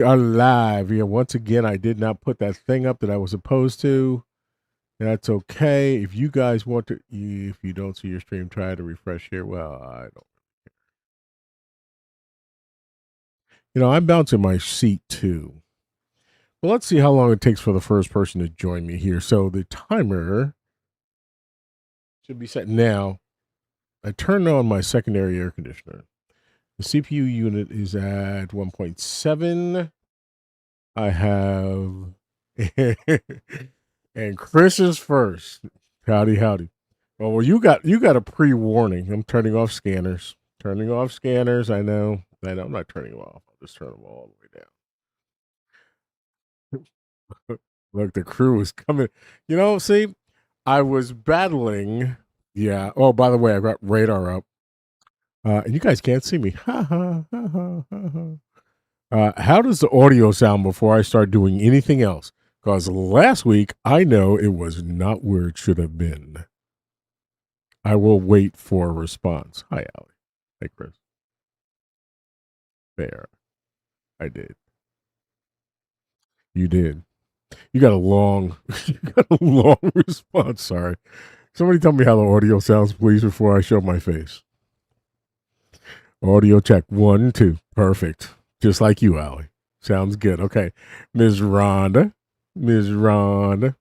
are live. Yeah, once again, I did not put that thing up that I was supposed to. That's okay. If you guys want to, if you don't see your stream, try to refresh here. Well, I don't. I'm bouncing my seat too. Well, let's see how long it takes for the first person to join me here. So the timer should be set now. I turned on my secondary air conditioner. The CPU unit is at 1.7. I have, and Chris is first. Howdy, howdy. Well, you got a pre-warning. I'm turning off scanners. Turning off scanners. I know. I'm not turning them off. I'll just turn them all the way down. Look, the crew is coming. See, I was battling. Yeah. Oh, by the way, I got radar up. And you guys can't see me. Ha ha ha ha ha. How does the audio sound before I start doing anything else? Because last week I know it was not where it should have been. I will wait for a response. Hi, Allie. Hey, Chris. There. I did. You did. You got a long, you got a long response. Sorry. Somebody tell me how the audio sounds, please, before I show my face. Audio check 1, 2. Perfect. Just like you, Allie. Sounds good. Okay. Ms. Rhonda. Ms. Rhonda.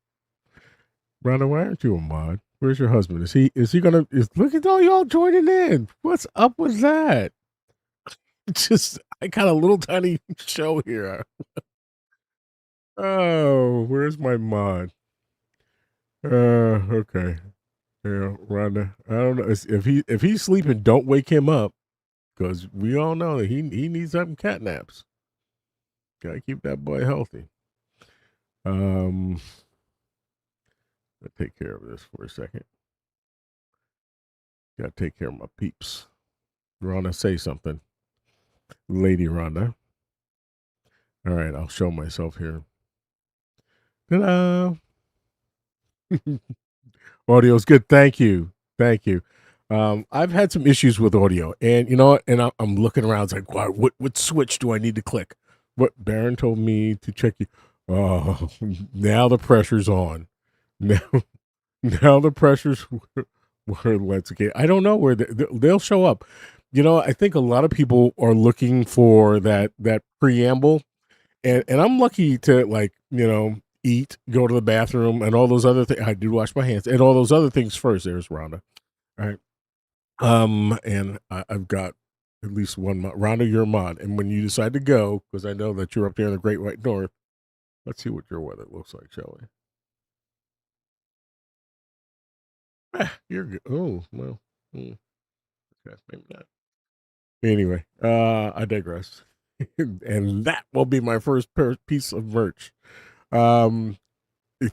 Rhonda, why aren't you a mod? Where's your husband? Look at all y'all joining in. What's up with that? I got a little tiny show here. Oh, where's my mod? Okay. Yeah, Rhonda. I don't know if he's sleeping. Don't wake him up because we all know that he needs some cat naps. Gotta keep that boy healthy. Let's take care of this for a second. Gotta take care of my peeps. Rhonda, say something, Lady Rhonda. All right, I'll show myself here. Ta-da! Audio's good. Thank you. Thank you. I've had some issues with audio, and you know what? And I'm looking around. It's like, what switch do I need to click? What Baron told me to check you. Oh, now the pressure's on. Now, now the pressure's where let's get. I don't know where they'll show up. I think a lot of people are looking for that preamble, and I'm lucky to eat, go to the bathroom, and all those other things. I do wash my hands and all those other things first. There's Rhonda. All right. And I've got at least one mod. Rhonda, you're a mod. And when you decide to go, because I know that you're up there in the Great White North, let's see what your weather looks like, shall we? You're good. Oh, well. Okay, maybe not. Anyway, I digress. And that will be my first piece of merch. Um,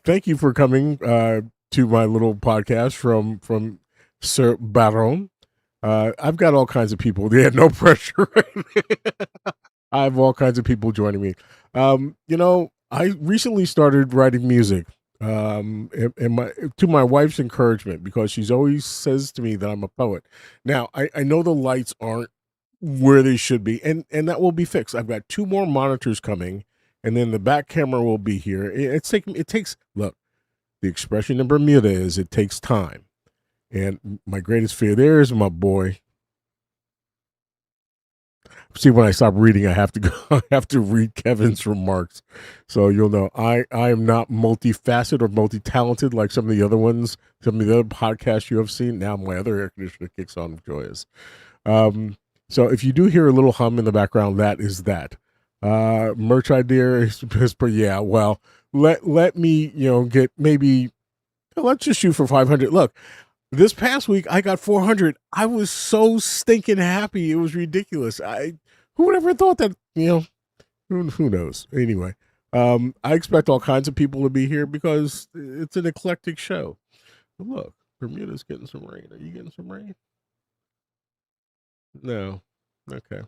Thank you for coming to my little podcast from Sir Baron. I've got all kinds of people. They had no pressure. I have all kinds of people joining me. I recently started writing music. And to my wife's encouragement, because she's always says to me that I'm a poet. Now I know the lights aren't where they should be, and that will be fixed. I've got 2 more monitors coming, and then the back camera will be here. It takes look. The expression in Bermuda is it takes time. And my greatest fear there is my boy. See, when I stop reading, I have to go. I have to read Kevin's remarks, so you'll know I am not multifaceted or multi-talented like some of the other ones, some of the other podcasts you have seen. Now my other air conditioner kicks on joyous. So if you do hear a little hum in the background, that is that. Merch idea is yeah. Well, let me get maybe let's just shoot for 500. Look, this past week I got 400. I was so stinking happy. It was ridiculous. Who would ever thought that, who knows? Anyway, I expect all kinds of people to be here because it's an eclectic show. But look, Bermuda's getting some rain. Are you getting some rain? No. Okay.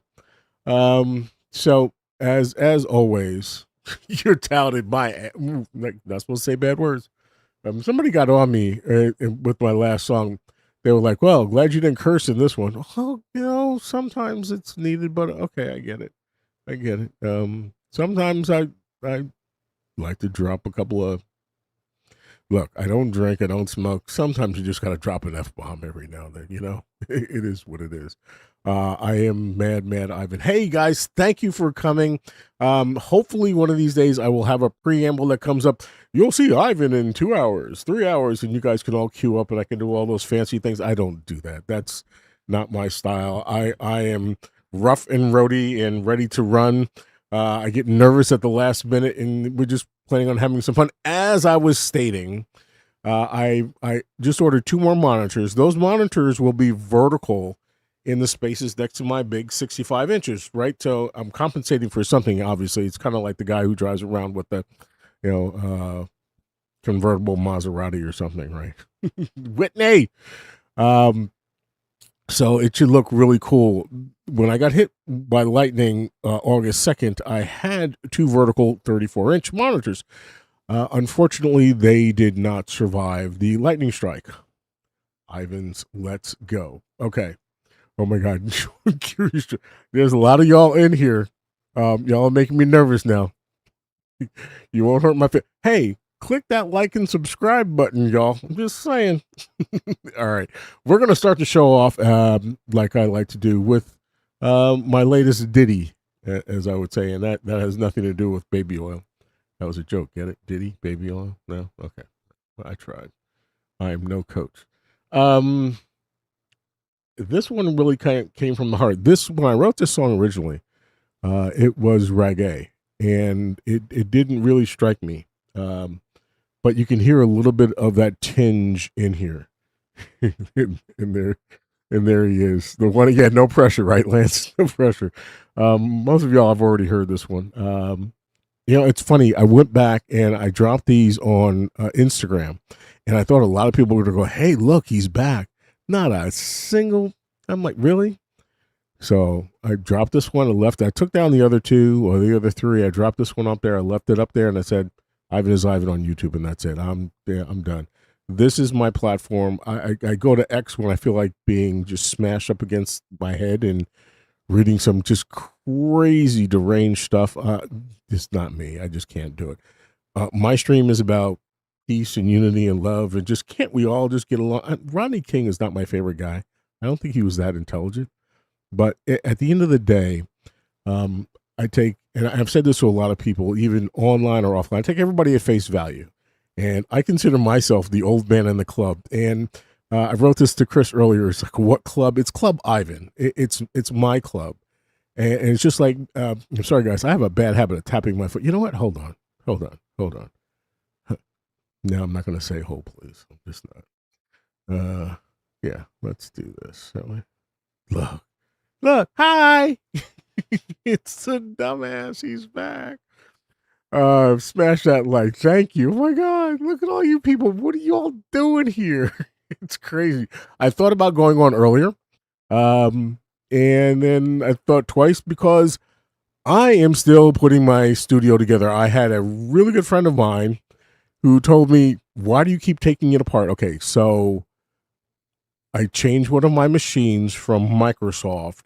So as always, you're touted by not supposed to say bad words. Somebody got on me with my last song. They were like, "Well, glad you didn't curse in this one." Oh, sometimes it's needed, but okay, I get it. I get it. sometimes I like to drop a couple of. Look, I don't drink, I don't smoke. Sometimes you just got to drop an F bomb every now and then, you know? It is what it is. I am Mad Ivan. Hey guys, thank you for coming. Hopefully, one of these days I will have a preamble that comes up. You'll see Ivan in 2 hours, 3 hours, and you guys can all queue up and I can do all those fancy things. I don't do that. That's not my style. I am rough and roady and ready to run. I get nervous at the last minute, and we're just planning on having some fun. As I was stating, I just ordered 2 more monitors. Those monitors will be vertical in the spaces next to my big 65 inches, right? So I'm compensating for something. Obviously, it's kind of like the guy who drives around with the, convertible Maserati or something, right? Whitney. So it should look really cool. When I got hit by lightning August 2nd, I had 2 vertical 34-inch monitors. Unfortunately, they did not survive the lightning strike. Ivan's, let's go. Okay. Oh my God. There's a lot of y'all in here. Y'all are making me nervous now. You won't hurt my face. Hey, click that like and subscribe button, y'all. I'm just saying. All right. We're going to start the show off like I like to do with my latest ditty, as I would say. And that has nothing to do with baby oil. That was a joke. Get it? Ditty? Baby oil? No? Okay. Well, I tried. I am no coach. This one really came from the heart. When I wrote this song originally, it was reggae. And it didn't really strike me. But you can hear a little bit of that tinge in here. and there he is. The one, yeah, no pressure, right, Lance? No pressure. Most of y'all have already heard this one. It's funny. I went back and I dropped these on Instagram, and I thought a lot of people were going to go, hey, look, he's back. Not a single. I'm like, really? So I dropped this one and left. I took down the other 2 or the other 3. I dropped this one up there. I left it up there, and I said, Ivan is Ivan on YouTube, and that's it. I'm done. This is my platform. I go to X when I feel like being just smashed up against my head and reading some just crazy deranged stuff. It's not me. I just can't do it. My stream is about peace and unity and love, and just can't we all just get along? Rodney King is not my favorite guy. I don't think he was that intelligent. But at the end of the day, I take, and I've said this to a lot of people, even online or offline, I take everybody at face value. And I consider myself the old man in the club. And I wrote this to Chris earlier. It's like, what club? It's Club Ivan. It's my club. And it's just like, I'm sorry, guys, I have a bad habit of tapping my foot. You know what? Hold on. No, I'm not going to say hold, please. I'm just not. Yeah, let's do this, shall we? Look, hi. It's the dumbass. He's back. Smash that like. Thank you. Oh my God, look at all you people. What are you all doing here? It's crazy. I thought about going on earlier. And then I thought twice because I am still putting my studio together. I had a really good friend of mine who told me, why do you keep taking it apart? Okay, so I changed one of my machines from Microsoft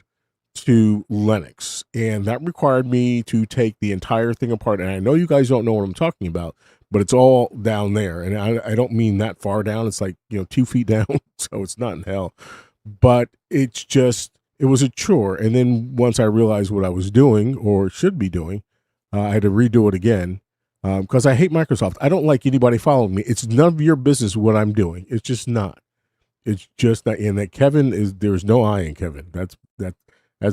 to Linux, and that required me to take the entire thing apart. And I know you guys don't know what I'm talking about, but it's all down there, and I don't mean that far down. It's like 2 feet down, so it's not in hell. But it was a chore. And then once I realized what I was doing or should be doing, I had to redo it again because I hate Microsoft. I don't like anybody following me. It's none of your business what I'm doing. It's just not. It's just that. And that Kevin is, there's no I in Kevin. That's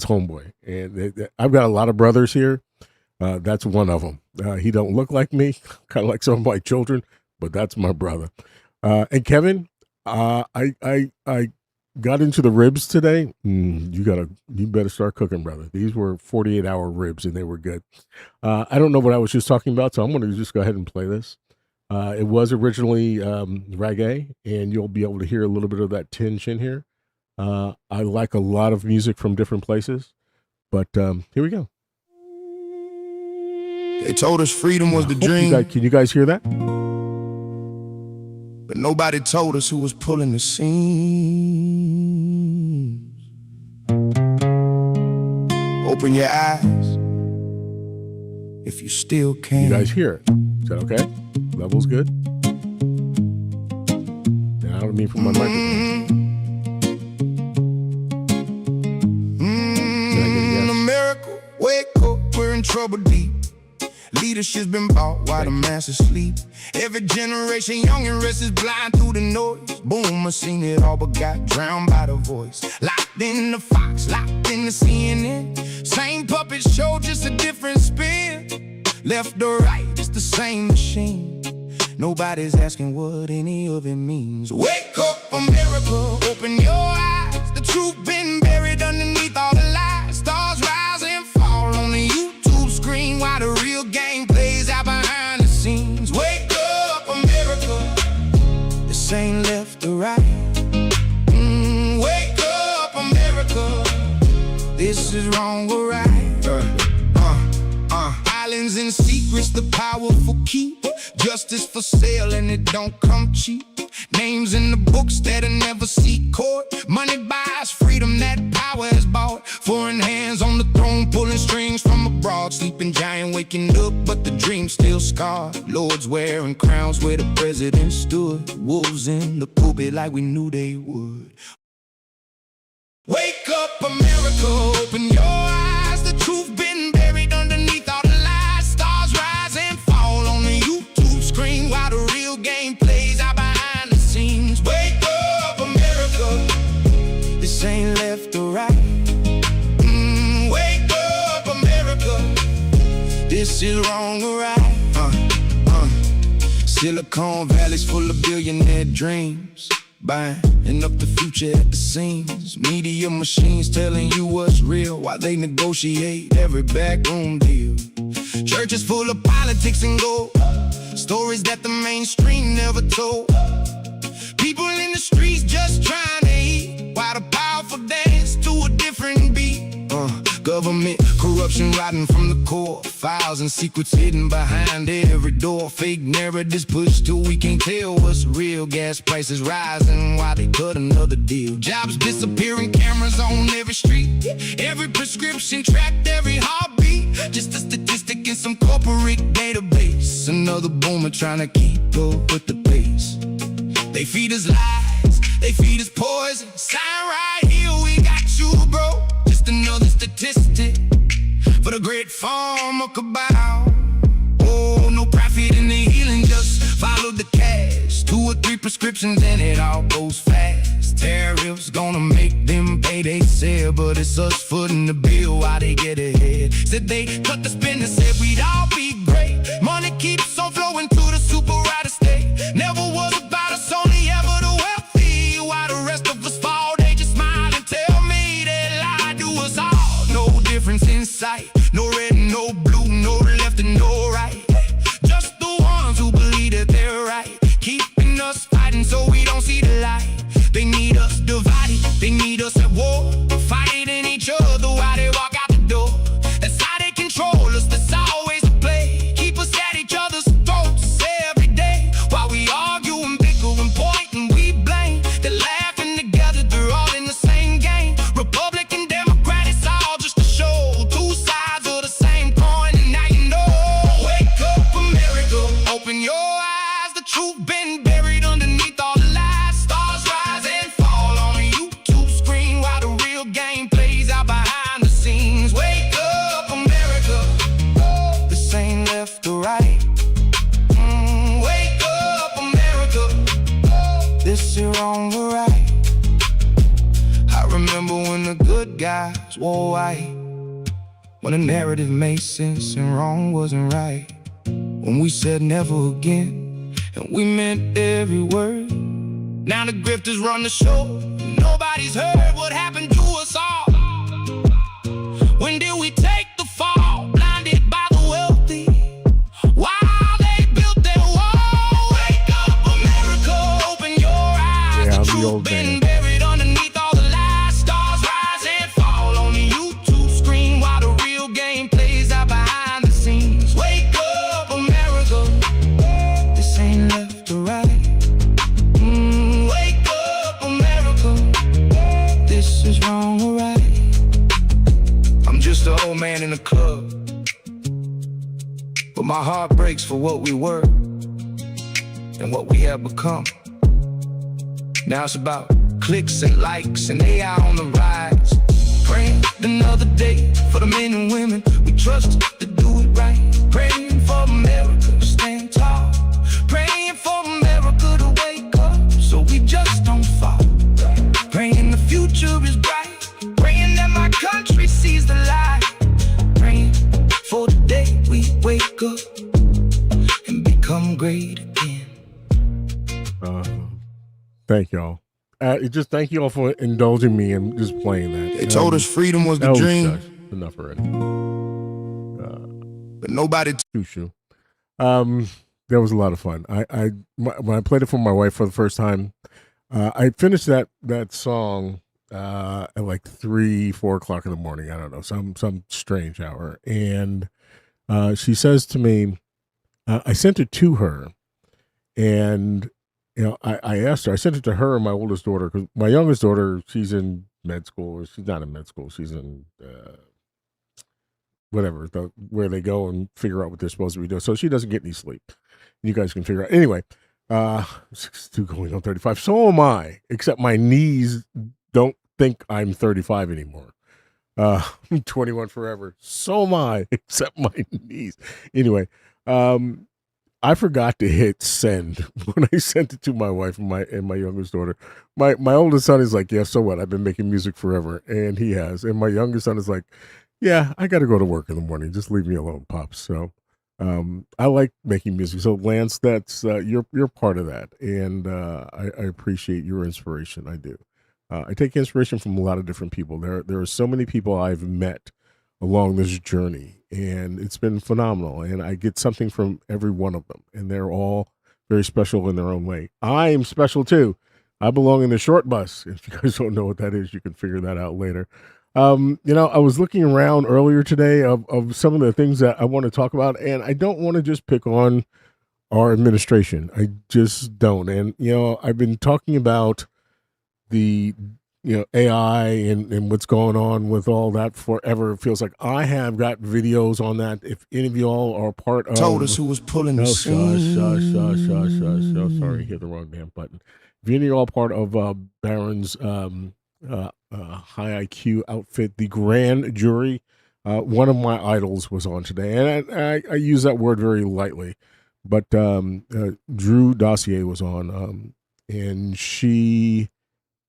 homeboy. And I've got a lot of brothers here. That's one of them. He don't look like me, kind of like some of my children, but that's my brother. And Kevin, I got into the ribs today. You better start cooking, brother. These were 48-hour ribs, and they were good. I don't know what I was just talking about, so I'm going to just go ahead and play this. It was originally reggae, and you'll be able to hear a little bit of that tinge in here. I like a lot of music from different places, but here we go. They told us freedom was the dream. Can you guys hear that? But nobody told us who was pulling the seams. Open your eyes, if you still can. You guys hear it? Is that okay? Level's good? And I don't mean from my microphone. America, wake up, we're in trouble deep. Leadership's been bought while the masses sleep. Every generation, young and restless, blind through the noise. Boomer seen it all but got drowned by the voice. Locked in the Fox, locked in the CNN. Same puppet show, just a different spin. Left or right, it's the same machine. Nobody's asking what any of it means. Wake up, America, open your eyes. The truth been buried underneath all the lies. Stars rise and fall on the YouTube screen while the real game plays out behind the scenes. Wake up, America, this ain't left or right. Wake up, America, this is wrong or right. Islands and secrets the powerful keep. Justice for sale and it don't come cheap. Names in the books that'll never see court. Money buys freedom that power is bought. Foreign hands on the throne pulling strings from abroad. Sleeping giant waking up but the dream's still scarred. Lords wearing crowns where the president stood. Wolves in the pulpit like we knew they would. Wake up, America, open your eyes. The truth been buried underneath all the lies. Stars rise and fall on the YouTube screen while the real game plays out behind the scenes. Wake up, America, this ain't left or right. Wake up, America, this is wrong or right. Silicon Valley's full of billionaire dreams, buying up the future at the seams. Media machines telling you what's real while they negotiate every backroom deal. Churches full of politics and gold, stories that the mainstream never told. People in the streets just trying to eat while the powerful dance to a different beat. Government corruption rotting from the core. Files and secrets hidden behind every door. Fake narratives pushed till we can't tell what's real. Gas prices rising while they cut another deal. Jobs disappearing, cameras on every street. Every prescription tracked, every heartbeat. Just a statistic in some corporate database. Another boomer trying to keep up with the pace. They feed us lies, they feed us poison. Sign right here, we got you, bro. Just another statistic for the great pharma cabal. Oh, no profit in the healing, just follow the cash. 2 or 3 prescriptions and it all goes fast. Tariffs gonna make them pay they sell, but it's us footing the bill while they get ahead. Said they cut the spin and said we'd all be great. Money keeps on flowing to the super right estate. Never was about us, only ever the wealthy. While the rest of us fall, they just smile and tell me they lie to us all. No difference in sight, no red and no blue, no left and no right. Just the ones who believe that they're right, keeping us fighting so we don't see the light. They need us divided, they need us at war, fighting each other while they walk out the door. That's how they control us, that's always the play. Keep us at each other's throats every day, while we argue and bicker and point and we blame. They're laughing together, they're all in the same game. Republican, Democrat, it's all just a show. 2 sides of the same coin, and now you know. Wake up, America, open your eyes. The truth been buried underneath all the lies. Stars rise and fall on a YouTube screen while the real game plays out behind the scenes. Wake up, America, this ain't left or right. Wake up, America, this is wrong or right. I remember when the good guys wore white, when the narrative made sense and wrong wasn't right. When we said never again, and we meant every word. Now the grifters run the show, nobody's heard what happened to us all. When did we take the fall, blinded by the wealthy, while they built their wall? Wake up, America, open your eyes. Yeah, The I'm the truth old been man. buried underneath all the lies. Stars rise and fall on the YouTube screen while the real game plays out behind the scenes. Wake up, America, this ain't left or right. Wake up, America, this is wrong. But my heart breaks for what we were and what we have become. Now it's about clicks and likes and AI on the rise. Praying another day for the men and women we trust to do it right. Praying for America to stand tall. Praying for America to wake up so we just don't fall. Praying the future is bright. Praying that my country sees the light. Praying for the day we wake up and become great again. Thank y'all. Just thank you all for indulging me and just playing that. They told us freedom was the dream. Shush. Enough already. But nobody Shoo. That was a lot of fun. When I played it for my wife for the first time, I finished that song at like 3-4 o'clock in the morning. I don't know, some strange hour. And she says to me, I sent it to her, and I asked her. I sent it to her and my oldest daughter, because my youngest daughter, she's in med school. Or she's not in med school. She's in whatever, where they go and figure out what they're supposed to be doing. So she doesn't get any sleep. You guys can figure out. Anyway, 62 going on 35. So am I, except my knees don't think I'm 35 anymore. I'm 21 forever. So am I, except my knees. Anyway, I forgot to hit send when I sent it to my wife and my youngest daughter. My oldest son is like, yeah, so what? I've been making music forever, and he has. And my youngest son is like, yeah, I got to go to work in the morning. Just leave me alone, Pops. So I like making music. So Lance, that's you're part of that, and I appreciate your inspiration. I do. I take inspiration from a lot of different people. There are so many people I've met along this journey, and it's been phenomenal, and I get something from every one of them, and they're all very special in their own way. I am special too. I belong in the short bus. If you guys don't know what that is, you can figure that out later. I was looking around earlier today of some of the things that I want to talk about, and I don't want to just pick on our administration. I just don't. And I've been talking about the AI and what's going on with all that forever. It feels like I have got videos on that. If any of y'all are part of, told us who was pulling the shush. Sorry, hit the wrong damn button. If any of y'all part of Barron's high IQ outfit, the grand jury, one of my idols was on today, and I use that word very lightly, but Drew Dossier was on, and she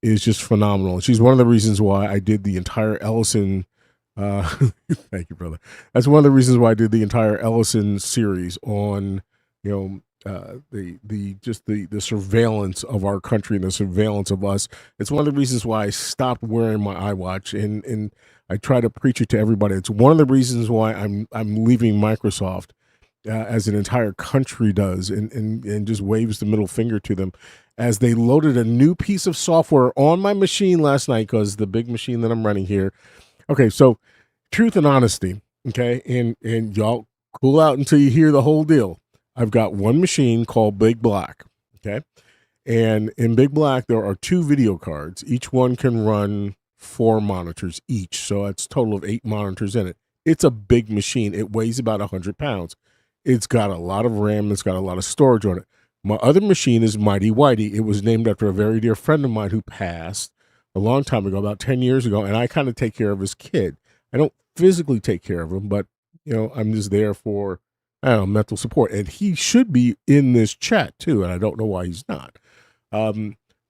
is just phenomenal. She's one of the reasons why I did the entire Ellison. Thank you, brother. That's one of the reasons why I did the entire Ellison series on, the surveillance of our country and the surveillance of us. It's one of the reasons why I stopped wearing my iWatch, and I try to preach it to everybody. It's one of the reasons why I'm leaving Microsoft, as an entire country does, and just waves the middle finger to them, as they loaded a new piece of software on my machine last night, because the big machine that I'm running here. Okay, so truth and honesty, okay, and y'all cool out until you hear the whole deal. I've got one machine called Big Black, okay, and in Big Black there are 2 video cards. Each one can run 4 monitors each, so that's a total of 8 monitors in it. It's a big machine. It weighs about 100 pounds. It's got a lot of RAM. It's got a lot of storage on it. My other machine is Mighty Whitey. It was named after a very dear friend of mine who passed a long time ago, about 10 years ago, and I kind of take care of his kid. I don't physically take care of him, but, I'm just there for, mental support. And he should be in this chat, too, and I don't know why he's not.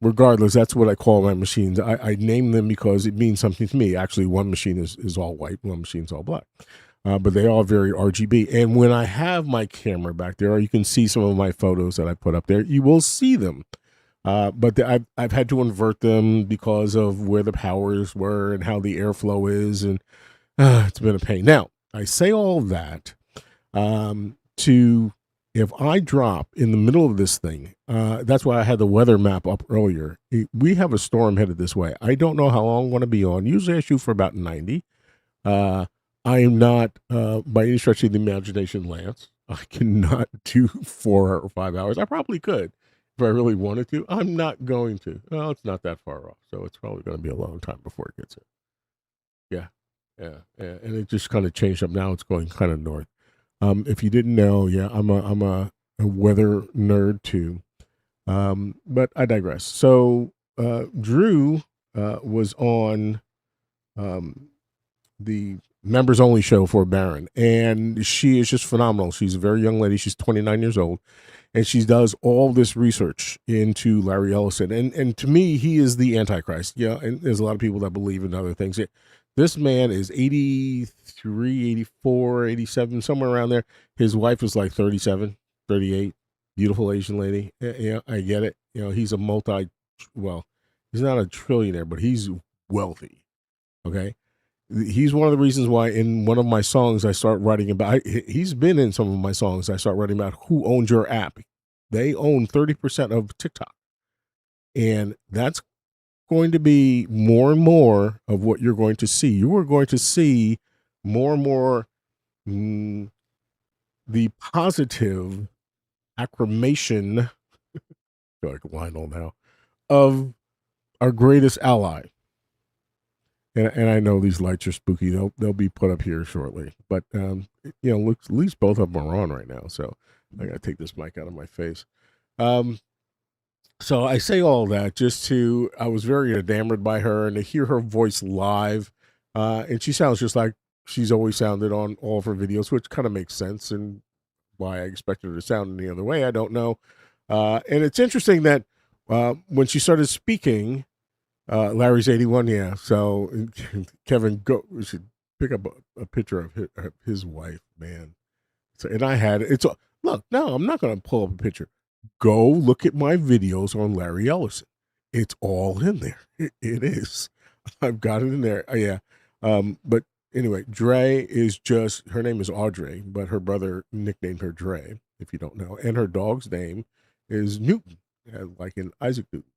Regardless, that's what I call my machines. I name them because it means something to me. Actually, one machine is all white, one machine's all black. But they are very RGB. And when I have my camera back there, or you can see some of my photos that I put up there, you will see them. But I've had to invert them because of where the powers were and how the airflow is, and it's been a pain. Now, I say all that if I drop in the middle of this thing, that's why I had the weather map up earlier. We have a storm headed this way. I don't know how long I'm going to be on. Usually I shoot for about 90. I am not, by any stretch of the imagination, Lance. I cannot do 4 or 5 hours. I probably could if I really wanted to. I'm not going to. Well, it's not that far off, so it's probably going to be a long time before it gets here. Yeah. And it just kind of changed up. Now it's going kind of north. If you didn't know, yeah, I'm a weather nerd too. But I digress. So Drew was on um, the members only show for Baron, and she is just phenomenal. She's a very young lady. She's 29 years old, and she does all this research into Larry Ellison. And to me, he is the Antichrist. Yeah, and there's a lot of people that believe in other things. This man is 83, 84, 87, somewhere around there. His wife is like 37, 38. Beautiful Asian lady. Yeah, I get it. He's a well, he's not a trillionaire, but he's wealthy. Okay. He's one of the reasons why in one of my songs I start writing about, he's been in some of my songs. I start writing about who owns your app. They own 30% of TikTok. And that's going to be more and more of what you're going to see. You are going to see more and more the positive acclamation, I feel like Lionel now, of our greatest ally. And I know these lights are spooky. They'll be put up here shortly. But look, at least both of them are on right now. So I gotta take this mic out of my face. So I say all that I was very enamored by her, and to hear her voice live, and she sounds just like she's always sounded on all of her videos, which kind of makes sense. And why I expected her to sound any other way, I don't know. And it's interesting that when she started speaking. Larry's 81, yeah. So Kevin, we should pick up a picture of his wife, man. So, and I had it. Look, no, I'm not going to pull up a picture. Go look at my videos on Larry Ellison. It's all in there. It is. I've got it in there. Yeah. But anyway, Dre is her name is Audrey, but her brother nicknamed her Dre, if you don't know. And her dog's name is Newton, like in Isaac Newton.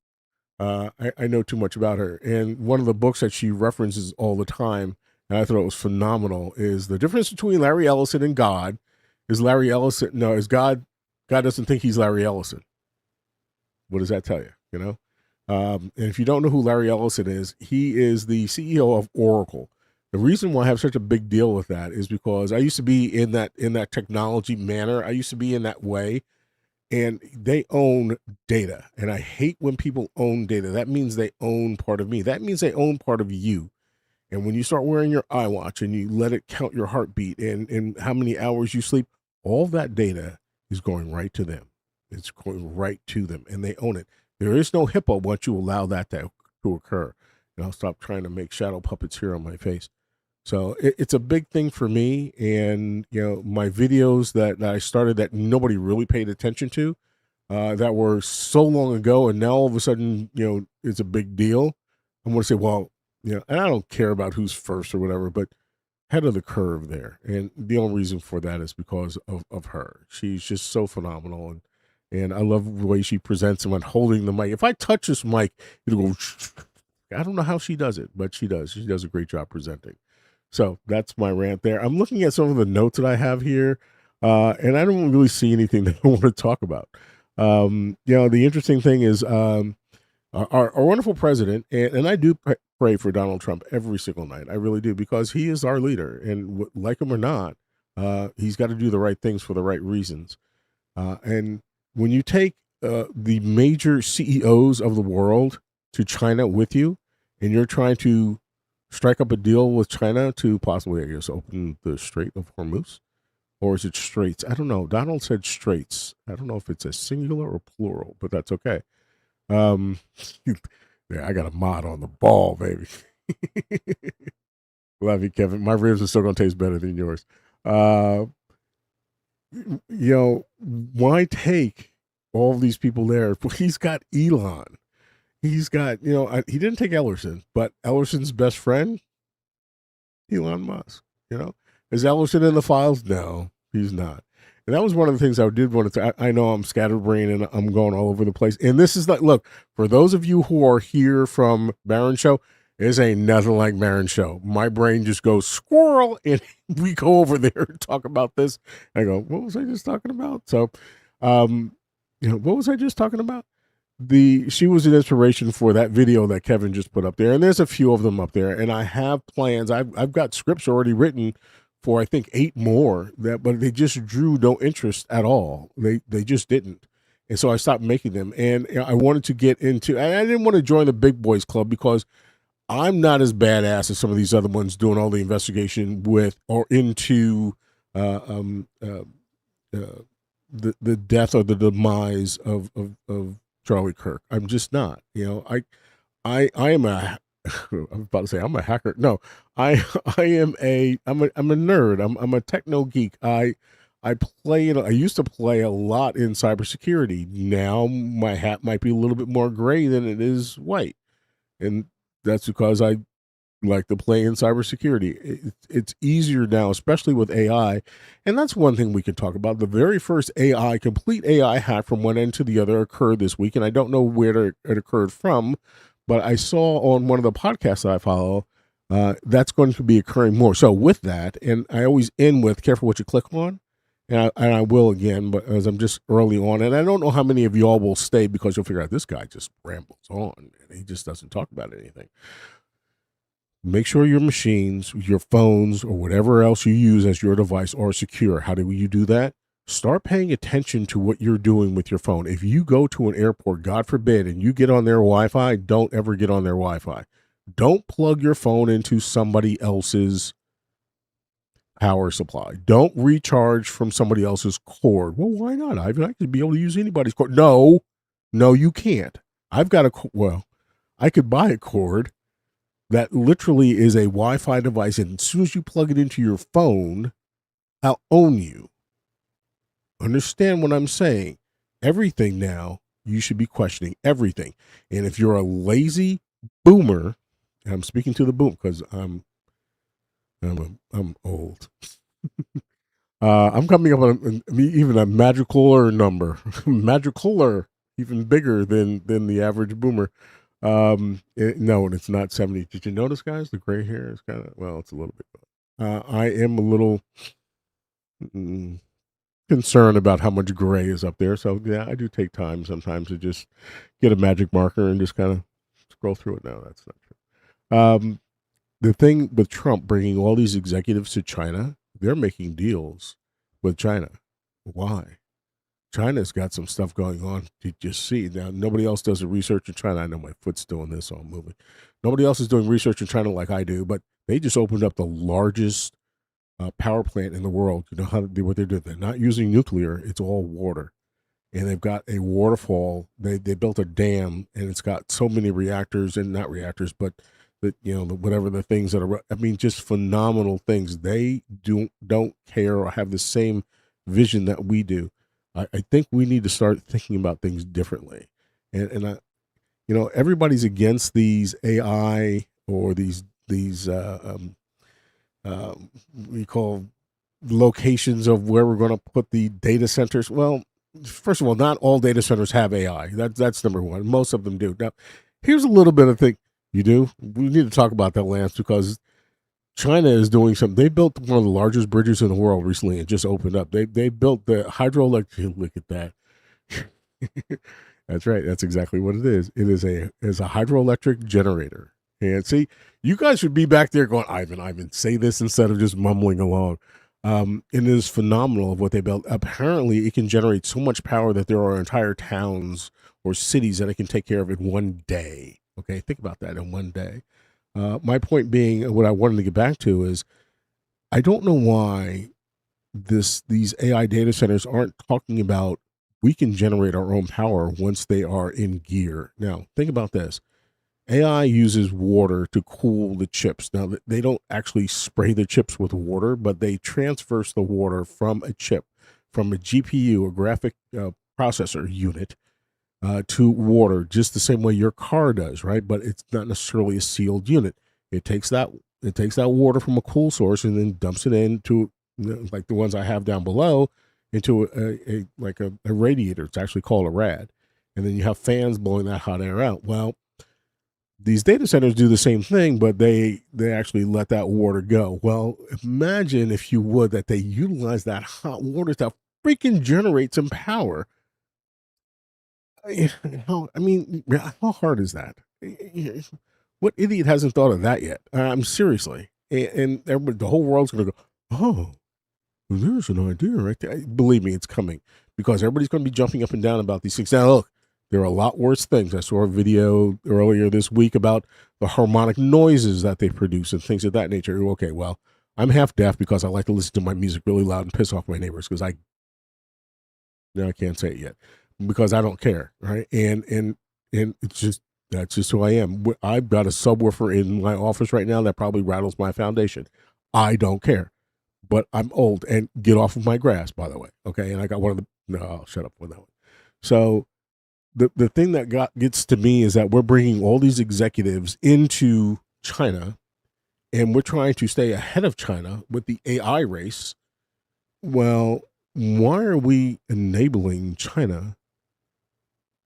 I know too much about her. And one of the books that she references all the time, and I thought it was phenomenal, is The Difference Between Larry Ellison and God. Is God doesn't think he's Larry Ellison. What does that tell you? And if you don't know who Larry Ellison is, he is the CEO of Oracle. The reason why I have such a big deal with that is because I used to be in that technology manner. I used to be in that way. And they own data. And I hate when people own data. That means they own part of me. That means they own part of you. And when you start wearing your iWatch and you let it count your heartbeat and how many hours you sleep, all that data is going right to them. It's going right to them, and they own it. There is no HIPAA once you allow that to occur. And I'll stop trying to make shadow puppets here on my face. So it's a big thing for me. And, my videos that I started that nobody really paid attention to, that were so long ago, and now all of a sudden, it's a big deal. I'm going to say, well, and I don't care about who's first or whatever, but head of the curve there. And the only reason for that is because of her. She's just so phenomenal. And I love the way she presents and when holding the mic. If I touch this mic, it'll go, I don't know how she does it, but she does. She does a great job presenting. So that's my rant there. I'm looking at some of the notes that I have here, and I don't really see anything that I want to talk about. The interesting thing is our wonderful president, and I do pray for Donald Trump every single night. I really do, because he is our leader, and like him or not, he's got to do the right things for the right reasons. And when you take the major CEOs of the world to China with you, and you're trying to strike up a deal with China to possibly, I guess, open the Strait of Hormuz, or is it straits? I don't know. Donald said straits. I don't know if it's a singular or plural, but that's okay. Yeah, I got a mod on the ball, baby. Love you, Kevin. My ribs are still gonna taste better than yours. Why take all of these people there? He's got Elon. He's got, he didn't take Ellerson, but Ellerson's best friend, Elon Musk. Is Ellerson in the files? No, he's not. And that was one of the things I did want to. I know I'm scatterbrained and I'm going all over the place. And this is look, for those of you who are here from Baron Show, this ain't nothing like Baron Show. My brain just goes squirrel, and we go over there and talk about this. I go, what was I just talking about? So, what was I just talking about? She was an inspiration for that video that Kevin just put up there, and there's a few of them up there. And I have plans. I've got scripts already written for I think 8 more but they just drew no interest at all. They just didn't. And so I stopped making them. And I wanted to get into, and I didn't want to join the big boys club because I'm not as badass as some of these other ones doing all the investigation with or into uh, um, uh, the death or the demise of Charlie Kirk. I'm just not. I am a I'm about to say I'm a hacker. No, I I'm a nerd. I'm a techno geek. I play it. I used to play a lot in cybersecurity. Now my hat might be a little bit more gray than it is white, and that's because I like to play in cybersecurity. It's easier now, especially with AI, and that's one thing we can talk about. The very first complete AI hack from one end to the other occurred this week, and I don't know where it occurred from, but I saw on one of the podcasts I follow that's going to be occurring more. So with that, and I always end with careful what you click on. And I will again, but as I'm just early on, and I don't know how many of y'all will stay because you'll figure out this guy just rambles on and he just doesn't talk about anything. Make sure your machines, your phones, or whatever else you use as your device are secure. How do you do that? Start paying attention to what you're doing with your phone. If you go to an airport, God forbid, and you get on their Wi-Fi, don't ever get on their Wi-Fi. Don't plug your phone into somebody else's power supply. Don't recharge from somebody else's cord. Well, why not, Ivan? I could be able to use anybody's cord. No, you can't. I've got I could buy a cord that literally is a Wi-Fi device, and as soon as you plug it into your phone, I'll own you. Understand what I'm saying? Everything now, you should be questioning everything. And if you're a lazy boomer, and I'm speaking to the boom because I'm old. I'm coming up on even a magicaler number, magicaler, even bigger than the average boomer. No, and it's not 70. Did you notice, guys? The gray hair is kind of, well, it's a little bit. I am a little concerned about how much gray is up there. So yeah, I do take time sometimes to just get a magic marker and just kind of scroll through it. No, that's not true. The thing with Trump bringing all these executives to China, they're making deals with China. Why? China's got some stuff going on to just see. Now, nobody else does the research in China. I know my foot's doing this, so I'm moving. Nobody else is doing research in China like I do, but they just opened up the largest power plant in the world. You know what they're doing? They're not using nuclear. It's all water. And they've got a waterfall. They built a dam, and it's got so many reactors, and not reactors, but whatever the things that are, I mean, just phenomenal things. They don't care or have the same vision that we do. I think we need to start thinking about things differently. And I, everybody's against these AI or these we call locations of where we're going to put the data centers. Well, first of all, not all data centers have AI. That's number one. Most of them do. Now, here's a little bit of thing. You do? We need to talk about that, Lance, because China is doing something. They built one of the largest bridges in the world recently. It just opened up. They built the hydroelectric. Look at that. That's right. That's exactly what it is. It is a hydroelectric generator. And see, you guys should be back there going, Ivan, say this instead of just mumbling along. It is phenomenal of what they built. Apparently, it can generate so much power that there are entire towns or cities that it can take care of in one day. Okay, think about that in one day. My point being, what I wanted to get back to is, I don't know why these AI data centers aren't talking about we can generate our own power once they are in gear. Now, think about this. AI uses water to cool the chips. Now, they don't actually spray the chips with water, but they transfer the water from a chip, from a GPU, a graphic processor unit, to water, just the same way your car does, right? But it's not necessarily a sealed unit. It takes that water from a cool source and then dumps it into, like the ones I have down below, into a radiator. It's actually called a rad, and then you have fans blowing that hot air out. Well, these data centers do the same thing, but they actually let that water go. Well, imagine, if you would, that they utilize that hot water to freaking generate some power. How hard is that? What idiot hasn't thought of that yet? Seriously. And the whole world's going to go, oh, there's an idea right there. Believe me, it's coming because everybody's going to be jumping up and down about these things. Now, look, there are a lot worse things. I saw a video earlier this week about the harmonic noises that they produce and things of that nature. Okay, well, I'm half deaf because I like to listen to my music really loud and piss off my neighbors because I can't say it yet because I don't care, right? And it's just that's just who I am. I've got a subwoofer in my office right now that probably rattles my foundation. I don't care, but I'm old and get off of my grass, by the way. Okay, and I got one of the no, I'll shut up with that one. So the thing that gets to me is that we're bringing all these executives into China, and we're trying to stay ahead of China with the AI race. Well, why are we enabling China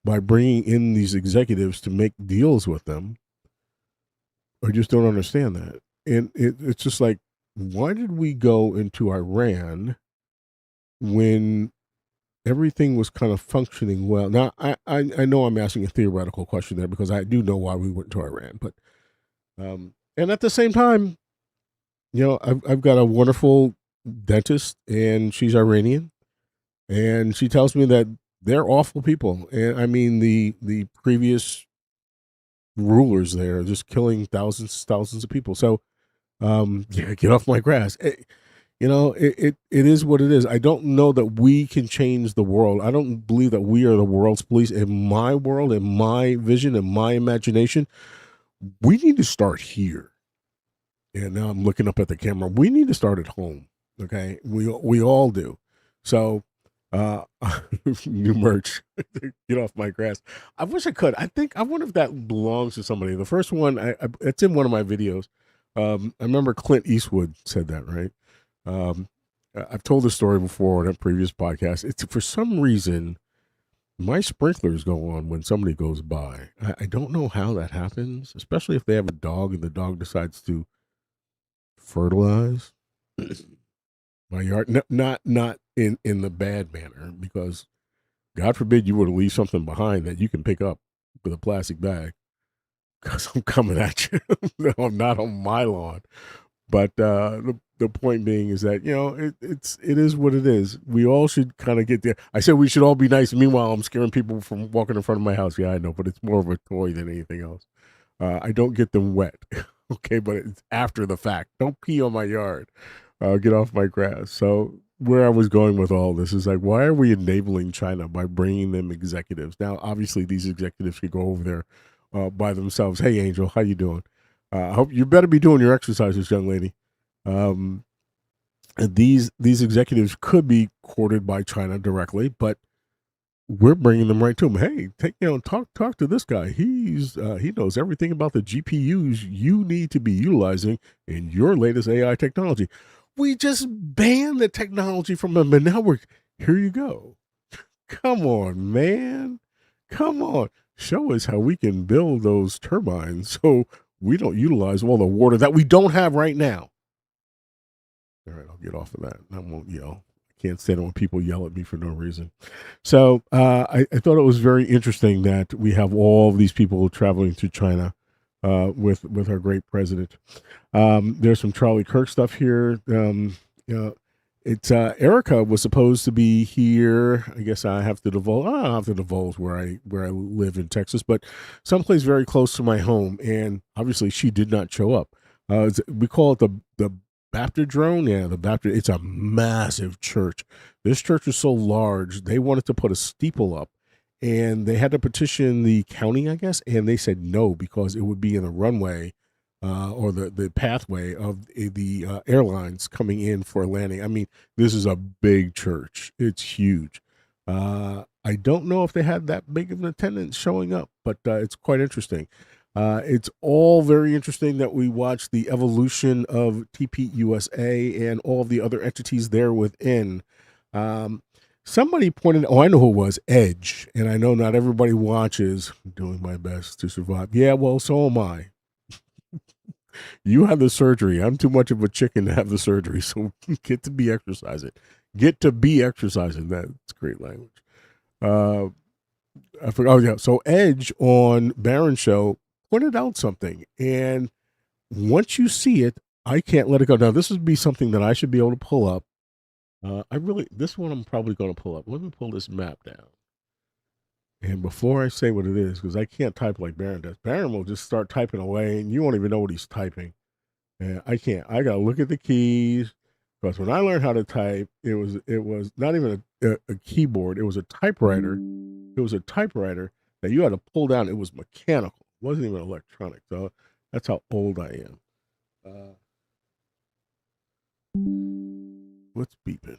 by bringing in these executives to make deals with them? I just don't understand that. And it's just like, why did we go into Iran when everything was kind of functioning well? Now, I know I'm asking a theoretical question there because I do know why we went to Iran, but and at the same time, I've got a wonderful dentist, and she's Iranian, and she tells me that they're awful people, and I mean the previous rulers there are just killing thousands of people. So, yeah, get off my grass. It is what it is. I don't know that we can change the world. I don't believe that we are the world's police. In my world, in my vision, in my imagination, we need to start here. And now I'm looking up at the camera. We need to start at home. Okay, we all do. So, uh, new merch. Get off my grass. I wish I could. I wonder if that belongs to somebody. The first one, it's in one of my videos. I remember Clint Eastwood said that, right? Um, I've told this story before on a previous podcast. It's for some reason my sprinklers go on when somebody goes by. I don't know how that happens, especially if they have a dog and the dog decides to fertilize my yard. No, not in the bad manner, because God forbid you were to leave something behind that you can pick up with a plastic bag, because I'm coming at you. No, I'm not on my lawn. But the point being is that it is what it is. We all should kind of get there. I said we should all be nice. Meanwhile, I'm scaring people from walking in front of my house. Yeah, I know, but it's more of a toy than anything else. I don't get them wet, okay, but it's after the fact. Don't pee on my yard. Get off my grass. So where I was going with all this is like, why are we enabling China by bringing them executives? Now, obviously, these executives could go over there by themselves. Hey, Angel, how you doing? I hope you better be doing your exercises, young lady. Um, these executives could be courted by China directly, but we're bringing them right to them. Hey, talk to this guy. He knows everything about the GPUs you need to be utilizing in your latest AI technology. We just banned the technology from them, and now here you go. Come on, man. Come on. Show us how we can build those turbines so we don't utilize all the water that we don't have right now. All right, I'll get off of that. I won't yell. I can't stand it when people yell at me for no reason. So I thought it was very interesting that we have all these people traveling to China with our great president. There's some Charlie Kirk stuff here. It's Erica was supposed to be here. I guess I have to divulge. I don't have to divulge where I live in Texas, but someplace very close to my home. And obviously, she did not show up. We call it the Baptidrome. Yeah, the Baptist. It's a massive church. This church is so large, they wanted to put a steeple up, and they had to petition the county, I guess, and they said no because it would be in the runway or the pathway of the airlines coming in for landing. I mean, this is a big church. It's huge. I don't know if they had that big of an attendance showing up, but it's quite interesting. It's all very interesting that we watch the evolution of TPUSA and all the other entities there within. Somebody pointed, I know who it was, Edge, and I know not everybody watches. I'm doing my best to survive. Yeah, well, so am I. You have the surgery. I'm too much of a chicken to have the surgery, so get to be exercising. Get to be exercising. That's great language. I forgot. Oh, yeah. So Edge on Barron Show pointed out something, and once you see it, I can't let it go. Now, this would be something that I should be able to pull up. This one I'm probably going to pull up. Let me pull this map down. And before I say what it is, because I can't type like Baron does, Baron will just start typing away and you won't even know what he's typing. And I can't. I got to look at the keys because when I learned how to type, it was not even a keyboard. It was a typewriter. It was a typewriter that you had to pull down. It was mechanical. It wasn't even electronic. So that's how old I am. What's beeping?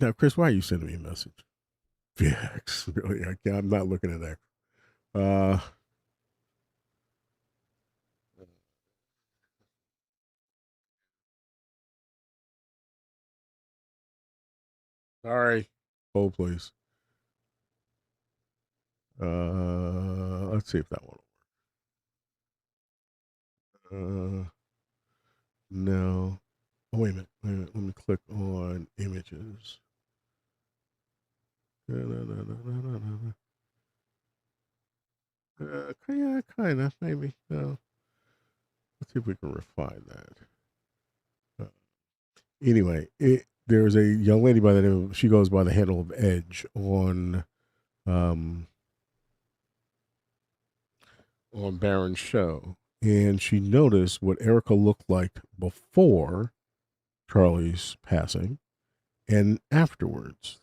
Now, Chris, why are you sending me a message? VX, really? I'm not looking at that. Sorry. Hold, please. Let's see if that one will work. No. Oh, wait a minute. Let me click on images. Yeah, kind of, maybe. No. Let's see if we can refine that. Anyway, there's a young lady by the name of, she goes by the handle of Edge on Baron's show. And she noticed what Erica looked like before Charlie's passing and afterwards.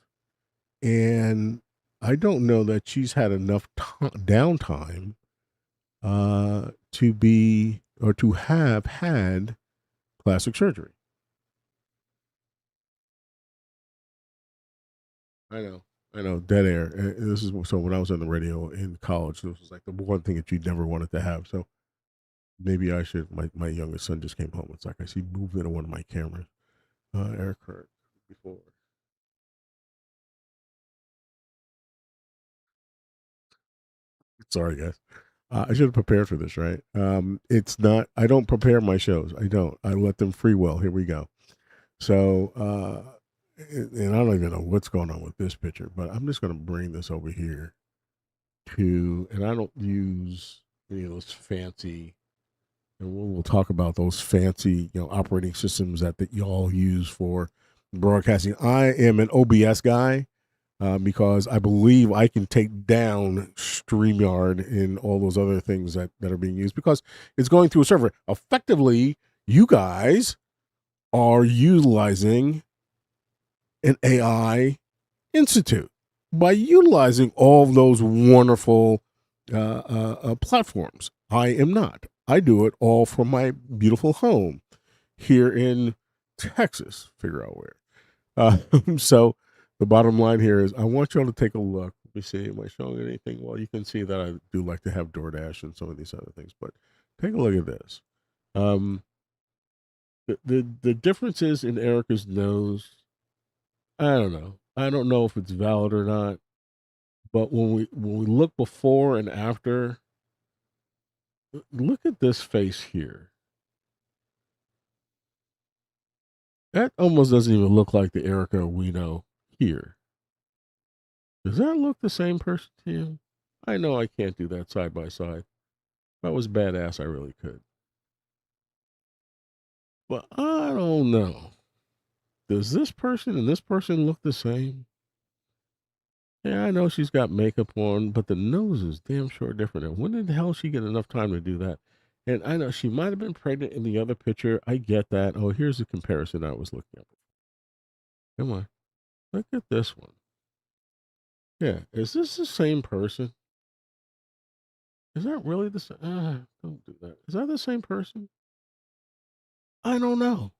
And I don't know that she's had enough downtime to be or to have had plastic surgery. I know, dead air. This is so when I was on the radio in college, this was like the one thing that you never wanted to have. So maybe I should. My youngest son just came home. It's like I see movement on one of my cameras. Eric Kirk before. Sorry, guys. I should have prepared for this, right? It's not. I don't prepare my shows. I don't. I let them free will. Here we go. So, and I don't even know what's going on with this picture, but I'm just going to bring this over here to, and I don't use any of those fancy, and we'll talk about those fancy, operating systems that y'all use for broadcasting. I am an OBS guy. Because I believe I can take down StreamYard and all those other things that are being used because it's going through a server. Effectively, you guys are utilizing an AI institute by utilizing all of those wonderful platforms. I am not. I do it all from my beautiful home here in Texas. Figure out where. So the bottom line here is I want y'all to take a look. Let me see. Am I showing anything? Well, you can see that I do like to have DoorDash and some of these other things, but take a look at this. The differences in Erica's nose, I don't know. I don't know if it's valid or not. But when we look before and after, look at this face here. That almost doesn't even look like the Erica we know here. Does that look the same person to you? I know I can't do that side by side. If I was badass, I really could. But I don't know. Does this person and this person look the same? Yeah, I know she's got makeup on, but the nose is damn sure different. And when the hell she get enough time to do that? And I know she might have been pregnant in the other picture. I get that. Oh, here's the comparison I was looking at. Come on. Look at this one. Yeah. Is this the same person? Is that really the same? Don't do that. Is that the same person? I don't know.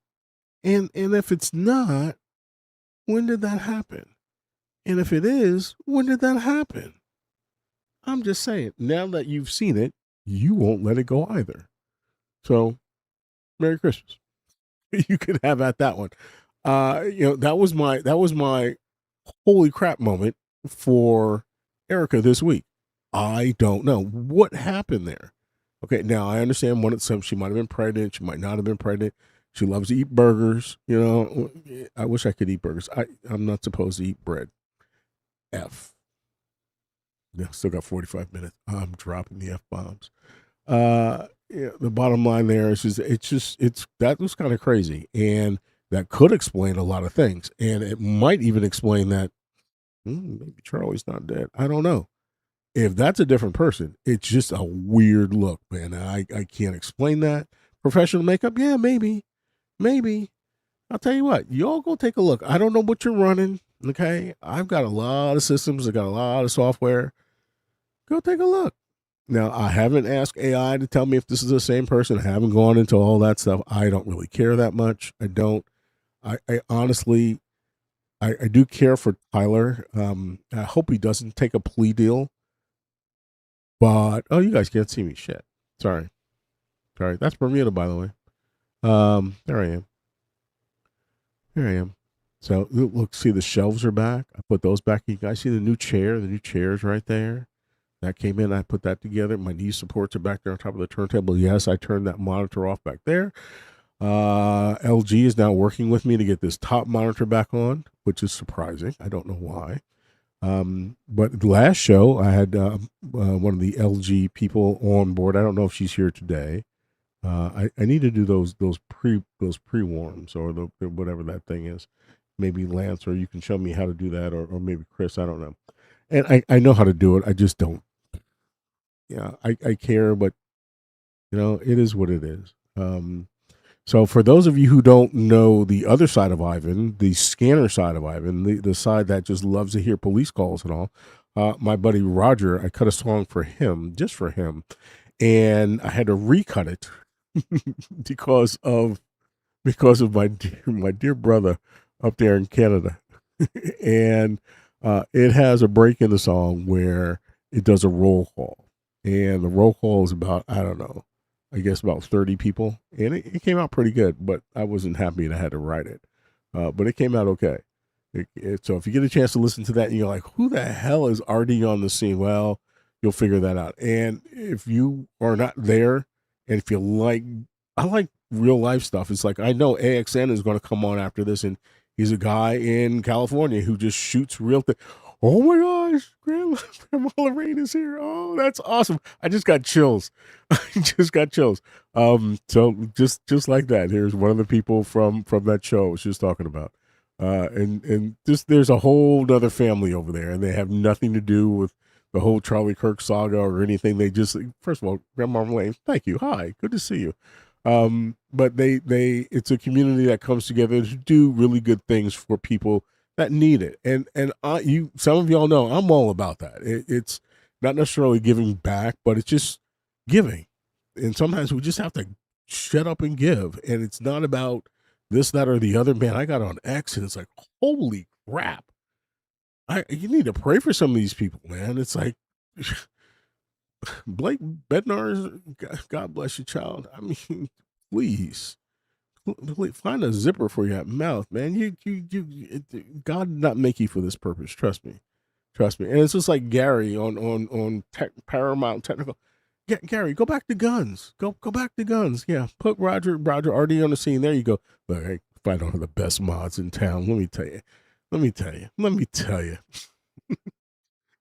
And if it's not, when did that happen? And if it is, when did that happen? I'm just saying, now that you've seen it, you won't let it go either. So, Merry Christmas. You could have at that one. That was my holy crap moment for Erica this week. I don't know what happened there. Okay, now I understand she might have been pregnant, she might not have been pregnant. She loves to eat burgers. I wish I could eat burgers. I'm not supposed to eat bread. F. Yeah, still got 45 minutes. I'm dropping the F bombs. Yeah, the bottom line there is just it's that was kind of crazy, and that could explain a lot of things, and it might even explain that maybe Charlie's not dead. I don't know. If that's a different person, it's just a weird look, man. I can't explain that. Professional makeup, yeah, maybe. I'll tell you what, y'all go take a look. I don't know what you're running. Okay, I've got a lot of systems. I got a lot of software. Go take a look. Now, I haven't asked AI to tell me if this is the same person. I haven't gone into all that stuff. I don't really care that much. I don't. I honestly, I do care for Tyler. I hope he doesn't take a plea deal. But oh, you guys can't see me. Shit. Sorry. That's Bermuda, by the way. There I am. Here I am. So look, see the shelves are back. I put those back. You guys see the new chair? The new chair is right there. That came in. I put that together. My knee supports are back there on top of the turntable. Yes, I turned that monitor off back there. LG is now working with me to get this top monitor back on, which is surprising. I don't know why. But the last show, I had one of the LG people on board. I don't know if she's here today. I need to do those pre warms or the whatever that thing is. Maybe Lance, or you can show me how to do that, or maybe Chris. I don't know. And I know how to do it. I just don't. Yeah, I care, but it is what it is. So for those of you who don't know the other side of Ivan, the scanner side of Ivan, the side that just loves to hear police calls and all, my buddy Roger, I cut a song for him, just for him, and I had to recut it because of my dear brother up there in Canada, and it has a break in the song where it does a roll call, and the roll call is about, I don't know, I guess about 30 people, and it came out pretty good, but I wasn't happy and I had to write it, but it came out okay. So if you get a chance to listen to that and you're like, who the hell is RD on the scene? Well, you'll figure that out. And if you are not there, and if you like, I like real life stuff. It's like, I know AXN is going to come on after this, and he's a guy in California who just shoots real things. Oh my gosh, Grandma Lorraine is here. Oh, that's awesome. I just got chills. I just got chills. So just like that, here's one of the people from that show I was just talking about. And just there's a whole other family over there, and they have nothing to do with the whole Charlie Kirk saga or anything. They just, first of all, Grandma Lane, thank you. Hi, good to see you. But it's a community that comes together to do really good things for people that need it. And some of y'all know I'm all about that. It's not necessarily giving back, but it's just giving. And sometimes we just have to shut up and give. And it's not about this, that, or the other. Man, I got on X and it's like, holy crap. You need to pray for some of these people, man. It's like Blake Bednar, God bless you, child. I mean, please find a zipper for your mouth, man. God did not make you for this purpose. Trust me. And it's just like Gary on Paramount Technical. Yeah, Gary, go back to guns. Go back to guns. Yeah, put Roger RD on the scene. There you go. Look, I find one of the best mods in town. Let me tell you.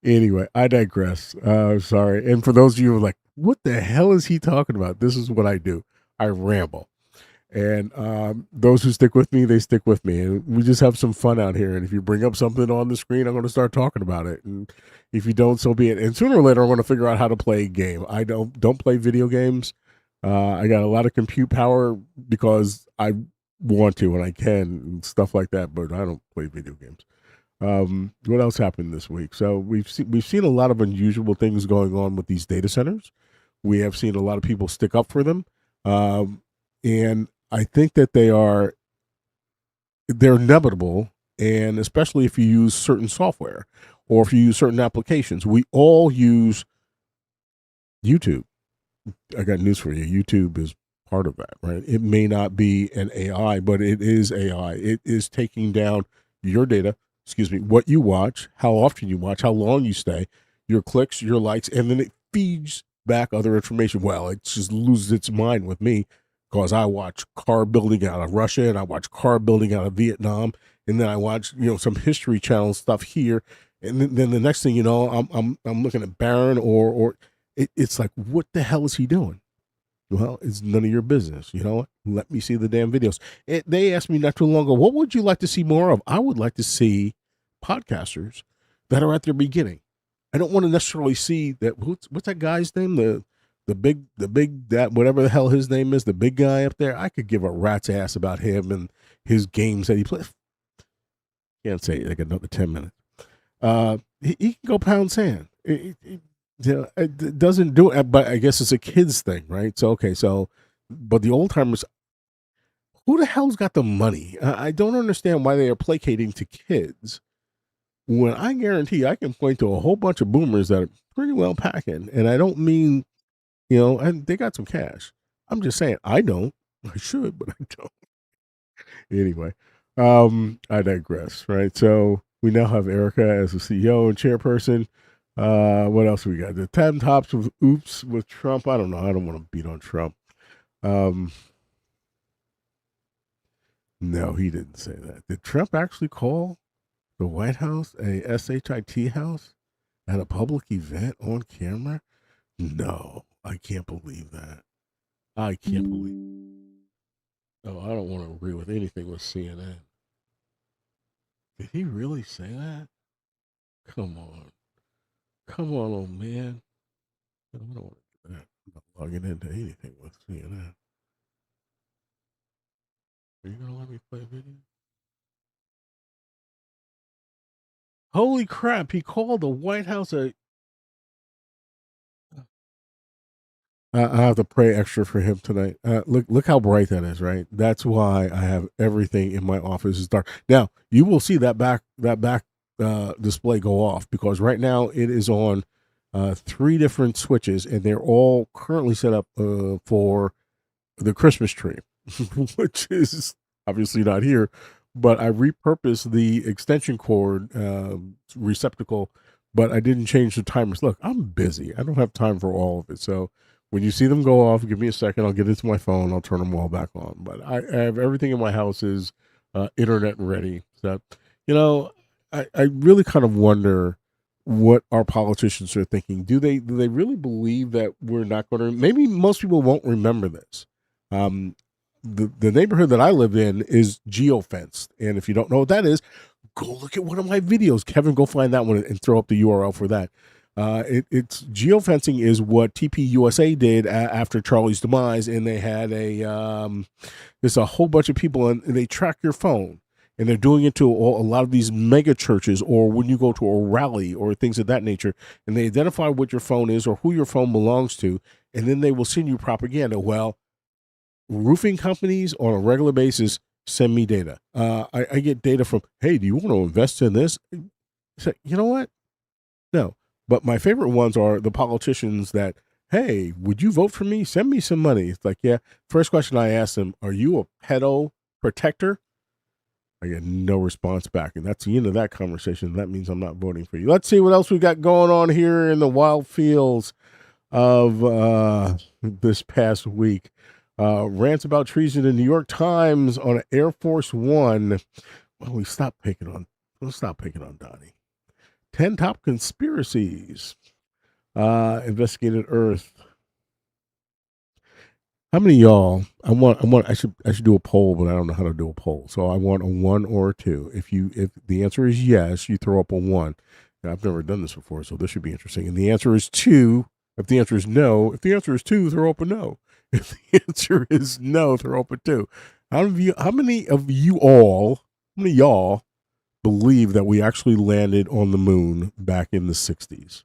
Anyway, I digress. Sorry. And for those of you who are like, what the hell is he talking about? This is what I do. I ramble. And those who stick with me, they stick with me. And we just have some fun out here. And if you bring up something on the screen, I'm going to start talking about it. And if you don't, so be it. And sooner or later, I'm going to figure out how to play a game. I don't play video games. I got a lot of compute power because I want to and I can and stuff like that, but I don't play video games. What else happened this week? So we've seen a lot of unusual things going on with these data centers. We have seen a lot of people stick up for them, and I think that they're inevitable. And especially if you use certain software or if you use certain applications, we all use YouTube. I got news for you. YouTube is part of that, right? It may not be an AI, but it is AI. It is taking down your data. What you watch, how often you watch, how long you stay, your clicks, your likes, and then it feeds back other information. Well, it just loses its mind with me because I watch car building out of Russia and I watch car building out of Vietnam, and then I watch some History Channel stuff here, and then the next thing you know, I'm looking at Barron or it's like, what the hell is he doing? Well, it's none of your business. You know what? Let me see the damn videos. They asked me not too long ago, what would you like to see more of? I would like to see podcasters that are at their beginning. I don't want to necessarily see that. What's that guy's name? The big that whatever the hell his name is, the big guy up there. I could give a rat's ass about him and his games that he plays. Can't say like another 10 minutes. He can go pound sand. It doesn't do it, but I guess it's a kids thing, right? So okay, but the old timers, who the hell's got the money? I don't understand why they are placating to kids when I guarantee I can point to a whole bunch of boomers that are pretty well packing, and I don't mean and they got some cash. I'm just saying I don't. I should, but I don't. Anyway, I digress. Right, so we now have Erica as the CEO and chairperson. What else we got? The 10 tops with oops with Trump. I don't know. I don't want to beat on Trump. No, he didn't say that. Did Trump actually call the White House a SHIT house at a public event on camera? No, I can't believe that. I can't believe. Oh, I don't want to agree with anything with CNN. Did he really say that? Come on. Come on, old man. I don't want to do that. I'm not logging into anything with CNN. Are you going to let me play video? Holy crap, he called the White House a. I have to pray extra for him tonight. Look how bright that is, right? That's why I have everything in my office is dark. Now you will see that back display go off because right now it is on 3 different switches and they're all currently set up for the Christmas tree, which is obviously not here. But I repurposed the extension cord receptacle, but I didn't change the timers. Look, I'm busy. I don't have time for all of it. So when you see them go off, give me a second. I'll get into my phone. I'll turn them all back on. But I have everything in my house is internet ready. So, I really kind of wonder what our politicians are thinking. Do they really believe that we're not going to? Maybe most people won't remember this. The neighborhood that I live in is geofenced, and if you don't know what that is, go look at one of my videos. Kevin, go find that one and throw up the URL for that. It's geofencing is what TPUSA did after Charlie's demise, and they had there's a whole bunch of people, and they track your phone, and they're doing it to a lot of these mega churches, or when you go to a rally or things of that nature, and they identify what your phone is or who your phone belongs to, and then they will send you propaganda. Well, roofing companies on a regular basis send me data. I get data from, hey, do you want to invest in this? So, you know what? No. But my favorite ones are the politicians that, hey, would you vote for me? Send me some money. It's like, yeah. First question I ask them, are you a pedo protector? I get no response back. And that's the end of that conversation. That means I'm not voting for you. Let's see what else we got going on here in the wild fields of this past week. Rants about treason in New York Times on Air Force One. Well, let's stop picking on Donnie. 10 top conspiracies. Investigated Earth. How many of y'all? I should do a poll, but I don't know how to do a poll. So I want a 1 or a 2. If the answer is yes, you throw up a 1. Now, I've never done this before, so this should be interesting. And the answer is 2. If the answer is no, if the answer is 2, throw up a no. If the answer is no, throw up a 2. How many of y'all believe that we actually landed on the moon back in the 60s?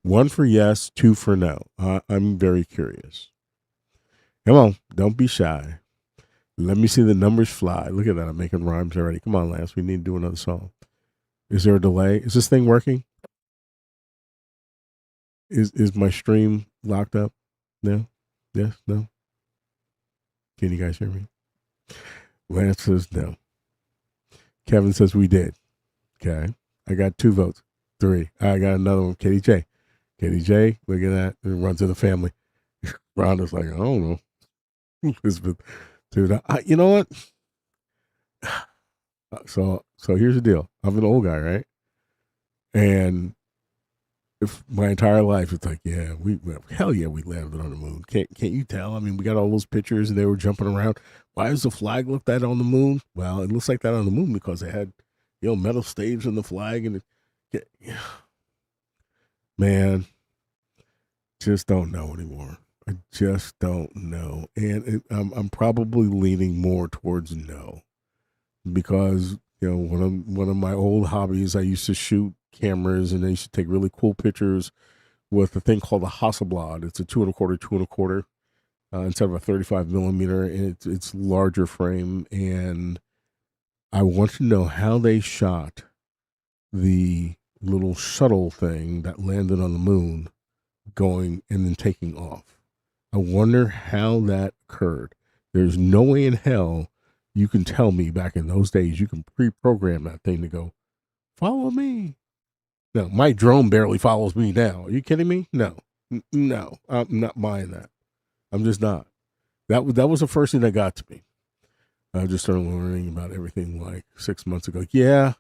1 for yes, 2 for no. I'm very curious. Come on, don't be shy. Let me see the numbers fly. Look at that. I'm making rhymes already. Come on, Lance. We need to do another song. Is there a delay? Is this thing working? Is my stream locked up? No? Yes? No? Can you guys hear me? Lance says no. Kevin says we did. Okay. I got 2 votes. 3. I got another one. Katie J. Look at that. It runs to the family. Rhonda's like, I don't know. Elizabeth, dude, you know what? So here's the deal. I'm an old guy, right? And if my entire life, it's like, yeah, hell yeah, we landed on the moon. Can't you tell? I mean, we got all those pictures and they were jumping around. Why does the flag look that on the moon? Well, it looks like that on the moon because they had, metal staves in the flag, and yeah, man, just don't know anymore. I just don't know, and I'm probably leaning more towards no, because one of my old hobbies, I used to shoot cameras, and I used to take really cool pictures with a thing called a Hasselblad. It's a 2 1/4 instead of a 35 millimeter, and it's larger frame. And I want to know how they shot the little shuttle thing that landed on the moon, going and then taking off. I wonder how that occurred. There's no way in hell you can tell me back in those days you can pre-program that thing to go, follow me. No, my drone barely follows me now. Are you kidding me? No, no, I'm not buying that. I'm just not. That was the first thing that got to me. I just started learning about everything like 6 months ago. Yeah,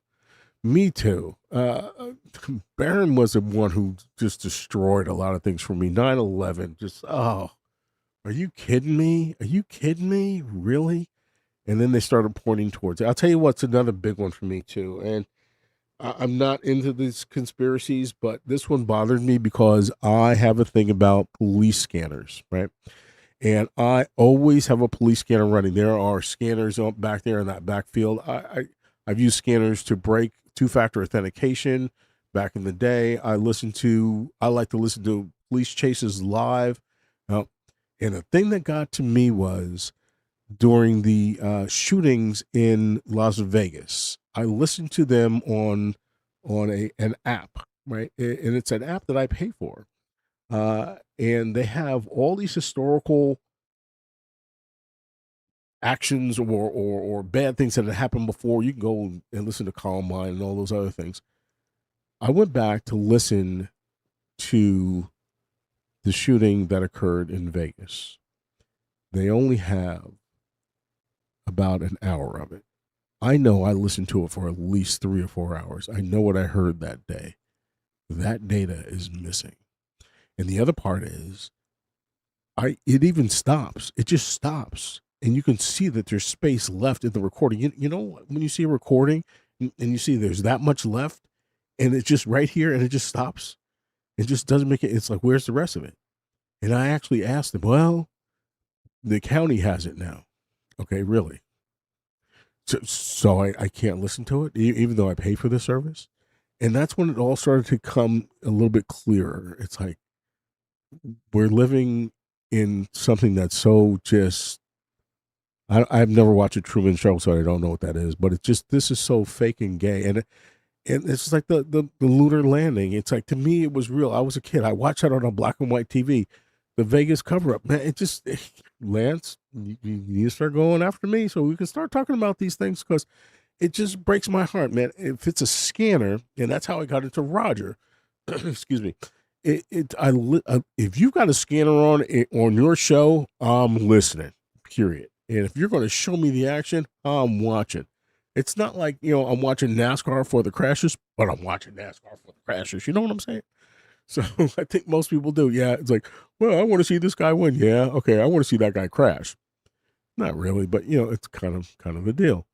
me too. Barron was the one who just destroyed a lot of things for me. 9/11, just, oh, are you kidding me? Are you kidding me? Really? And then they started pointing towards it. I'll tell you what's another big one for me too. And I'm not into these conspiracies, but this one bothered me because I have a thing about police scanners, right? And I always have a police scanner running. There are scanners back there in that backfield. I've used scanners to break two-factor authentication back in the day. I like to listen to police chases live. And the thing that got to me was during the shootings in Las Vegas. I listened to them on an app, right? And it's an app that I pay for. And they have all these historical actions or bad things that had happened before. You can go and listen to Columbine and all those other things. I went back to listen to the shooting that occurred in Vegas. They only have about an hour of it. I know I listened to it for at least 3 or 4 hours. I know what I heard that day. That data is missing. And the other part is, it even stops. It just stops. And you can see that there's space left in the recording. You know, when you see a recording and you see there's that much left, and it's just right here, and it just stops. It just doesn't make it. It's like, where's the rest of it? And I actually asked them, well, the county has it now. Okay, really? So I can't listen to it, even though I pay for the service? And that's when it all started to come a little bit clearer. It's like, we're living in something that's so just, I've never watched a Truman Show, so I don't know what that is, but it's just, this is so fake and gay. And it's like the lunar landing. It's like, to me, it was real. I was a kid. I watched that on a black and white TV. The Vegas cover up, man. Lance, you need to start going after me so we can start talking about these things, because it just breaks my heart, man. If it's a scanner, and that's how I got into Roger, excuse me. If you've got a scanner on your show, I'm listening, period. And if you're going to show me the action, I'm watching. It's not like, I'm watching NASCAR for the crashes, but I'm watching NASCAR for the crashes. You know what I'm saying? So I think most people do. Yeah, it's like, well, I want to see this guy win. Yeah, okay, I want to see that guy crash. Not really, but it's kind of the deal.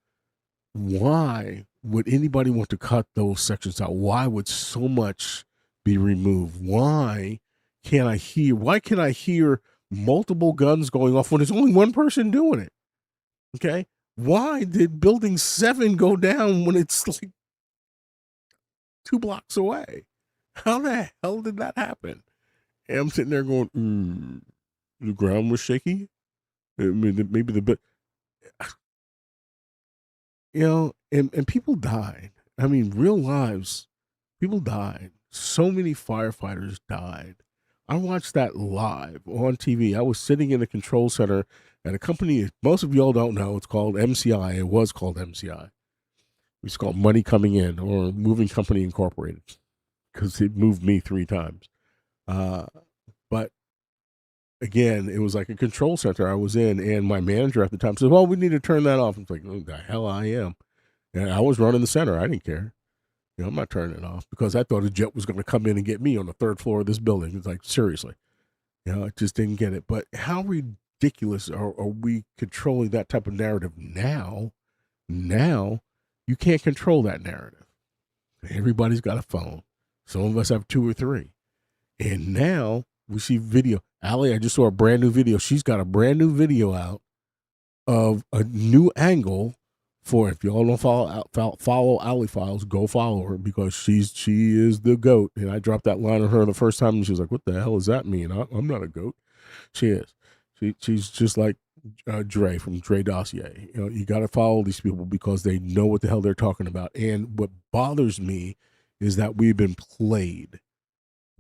Why would anybody want to cut those sections out? Why would so much be removed? Why can I hear multiple guns going off when there's only one person doing it? Okay, why did Building 7 go down when it's like 2 blocks away? How the hell did that happen? And I'm sitting there going, the ground was shaky. I mean, maybe and people died. I mean, real lives, people died. So many firefighters died. I watched that live on TV. I was sitting in a control center at a company most of y'all don't know. It's called MCI. It was called MCI. It's called Money Coming In, or Moving Company Incorporated, because it moved me 3 times. But again, it was like a control center I was in, and my manager at the time said, well, we need to turn that off. I'm like, oh, the hell I am. And I was running the center. I didn't care. I'm not turning it off because I thought a jet was going to come in and get me on the third floor of this building. It's like, seriously, I just didn't get it. But how ridiculous are we controlling that type of narrative now? Now you can't control that narrative. Everybody's got a phone. Some of us have 2 or 3. And now we see video. Allie, I just saw a brand new video. She's got a brand new video out of a new angle for, if y'all don't follow Allie Files, go follow her because she is the GOAT. And I dropped that line on her the first time and she was like, what the hell does that mean? I'm not a GOAT. She is. She's just like Dre from Dre Dossier. You got to follow these people because they know what the hell they're talking about. And what bothers me is that we've been played.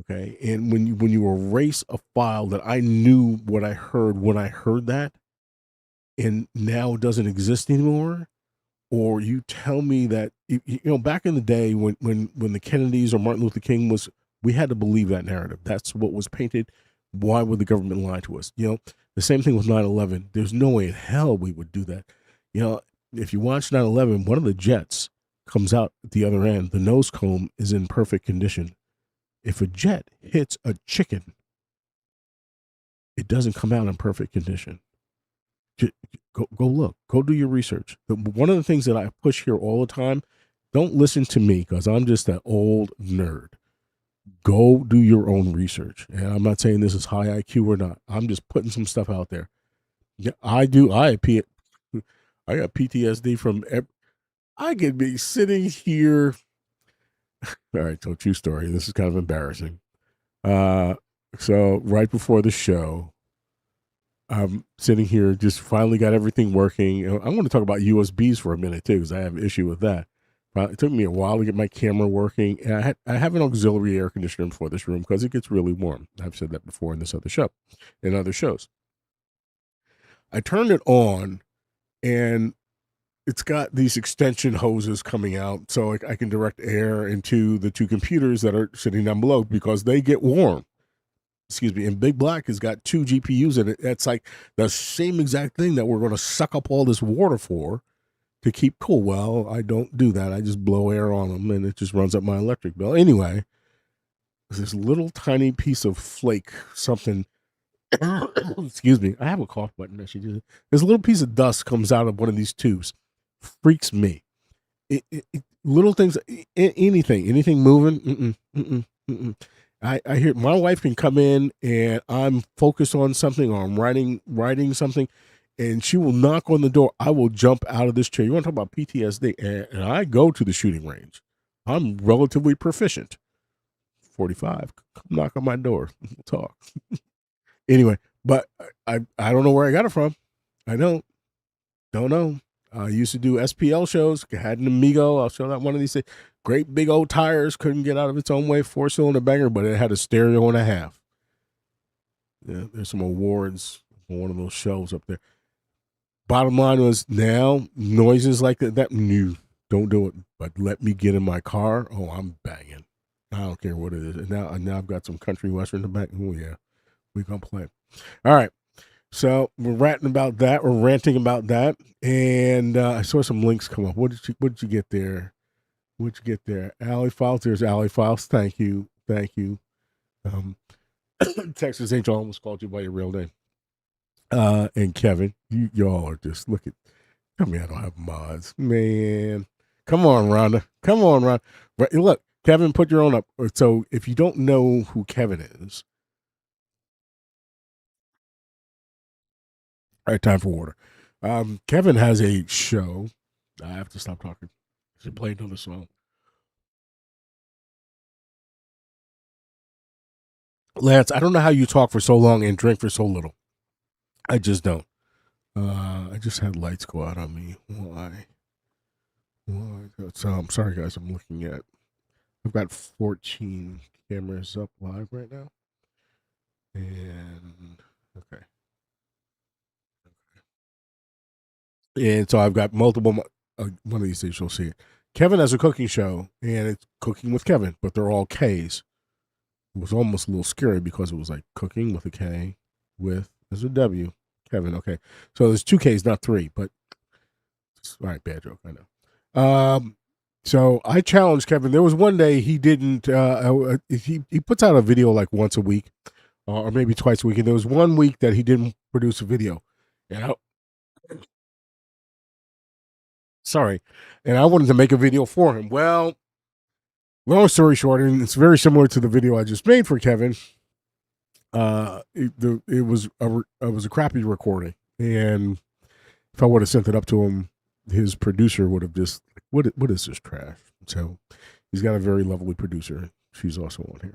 Okay. And when you erase a file that I knew what I heard when I heard that, and now it doesn't exist anymore, or you tell me that, back in the day when the Kennedys or Martin Luther King we had to believe that narrative. That's what was painted. Why would the government lie to us? The same thing with 9/11. There's no way in hell we would do that. If you watch 9/11, one of the jets comes out at the other end. The nose cone is in perfect condition. If a jet hits a chicken, it doesn't come out in perfect condition. Go look. Go do your research. One of the things that I push here all the time, don't listen to me because I'm just an old nerd. Go do your own research. And I'm not saying this is high IQ or not. I'm just putting some stuff out there. Yeah, I do. I got PTSD from I could be sitting here. All right, so true story. This is kind of embarrassing. So right before the show, I'm sitting here, just finally got everything working. I want to talk about USBs for a minute too, because I have an issue with that. It took me a while to get my camera working. And I have an auxiliary air conditioner for this room because it gets really warm. I've said that before in this other show, in other shows. I turned it on, and it's got these extension hoses coming out so I can direct air into the 2 computers that are sitting down below because they get warm. Excuse me. And Big Black has got 2 GPUs in it. That's like the same exact thing that we're going to suck up all this water for to keep cool. Well, I don't do that. I just blow air on them and it just runs up my electric bill. Anyway, this little tiny piece of flake, something, excuse me, I have a cough button. Actually, this little piece of dust comes out of one of these tubes. Freaks me. Little things, anything moving. I hear my wife can come in and I'm focused on something or I'm writing something, and she will knock on the door. I will jump out of this chair. You want to talk about PTSD? And I go to the shooting range. I'm relatively proficient. 45. Come knock on my door. We'll talk. Anyway, but I don't know where I got it from. I don't know. I used to do SPL shows. Had an Amigo. I'll show that one of these things. Great big old tires. Couldn't get out of its own way. 4-cylinder banger, but it had a stereo and a half. Yeah, there's some awards on one of those shows up there. Bottom line was, now noises like that new, don't do it. But let me get in my car. Oh, I'm banging. I don't care what it is. And now I've got some country western in the back. Oh yeah, we gonna play. All right. So we're ranting about that. We're ranting about that, and I saw some links come up. What did you get there? What'd you get there? Alley Files. There's Alley Files. Thank you. Texas Angel almost called you by your real name. And Kevin, y'all are just look at. Tell me I don't have mods, man. Come on, Rhonda. Come on, Rhonda. Right, look, Kevin, put your own up. So if you don't know who Kevin is. All right, time for water. Kevin has a show. I have to stop talking. She played another song. Lance, I don't know how you talk for so long and drink for so little. I just don't. I just had lights go out on me. Why? So I'm sorry, guys. I'm looking at. I've got 14 cameras up live right now, and okay. And so I've got multiple. One of these days you'll see it. Kevin has a cooking show, and it's Cooking with Kevin, but they're all K's. It was almost a little scary because it was like cooking with a K, with there's a W. Kevin, okay. So there's 2 K's, not 3, but all right, bad joke, I know. So I challenged Kevin. There was one day he didn't. He puts out a video like once a week, or maybe twice a week. And there was one week that he didn't produce a video, and sorry, and I wanted to make a video for him. Well, long story short, and it's very similar to the video I just made for Kevin. It was a crappy recording, and if I would have sent it up to him, his producer would have just what is this trash? So he's got a very lovely producer. She's also on here.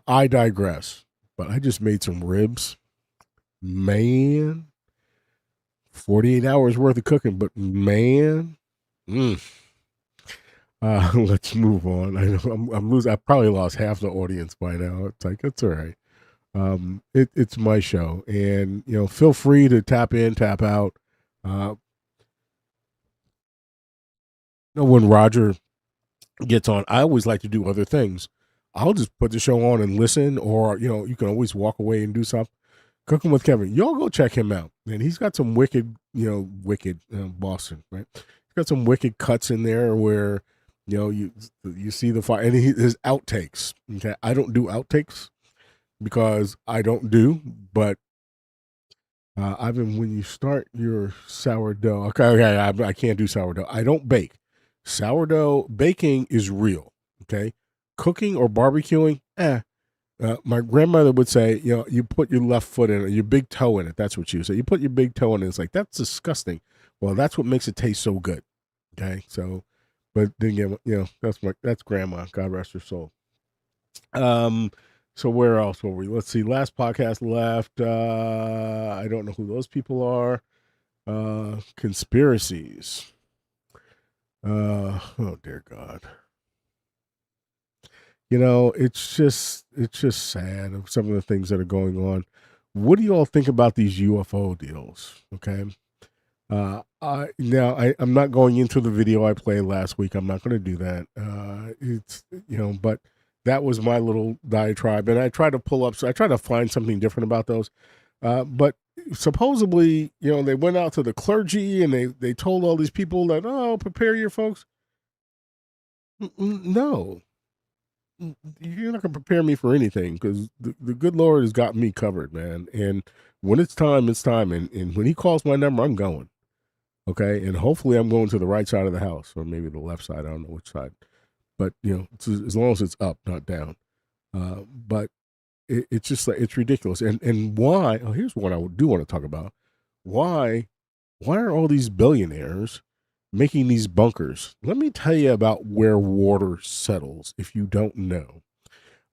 I digress, but I just made some ribs, man. 48 hours worth of cooking, but man, let's move on. I know I'm losing. I probably lost half the audience by now. It's like it's all right. It's my show, and feel free to tap in, tap out. When Roger gets on, I always like to do other things. I'll just put the show on and listen, or you can always walk away and do something. Cooking with Kevin, y'all go check him out, and he's got some wicked Boston, right? He's got some wicked cuts in there where you see the fire, and his outtakes. Okay, I don't do outtakes because I don't do, but when you start your sourdough, okay, I can't do sourdough. I don't bake. Sourdough baking is real. Okay, cooking or barbecuing, my grandmother would say, you put your left foot in it, your big toe in it. That's what she would say. You put your big toe in it. It's like, that's disgusting. Well, that's what makes it taste so good. Okay. So, but then again, that's grandma. God rest her soul. So where else were we? Let's see. Last podcast left. I don't know who those people are. Conspiracies. Oh dear God. It's just sad of some of the things that are going on. What do you all think about these UFO deals? Okay. I'm not going into the video I played last week. I'm not going to do that. But that was my little diatribe, and I try to find something different about those. But supposedly, they went out to the clergy and they told all these people that, prepare your folks. No. You're not gonna prepare me for anything, because the good Lord has got me covered, man. And when it's time, it's time. And when he calls my number, I'm going. Okay. And hopefully I'm going to the right side of the house, or maybe the left side. I don't know which side, but as long as it's up, not down. But it's just like, it's ridiculous. And why? Oh, here's what I do want to talk about. Why are all these billionaires making these bunkers? Let me tell you about where water settles if you don't know.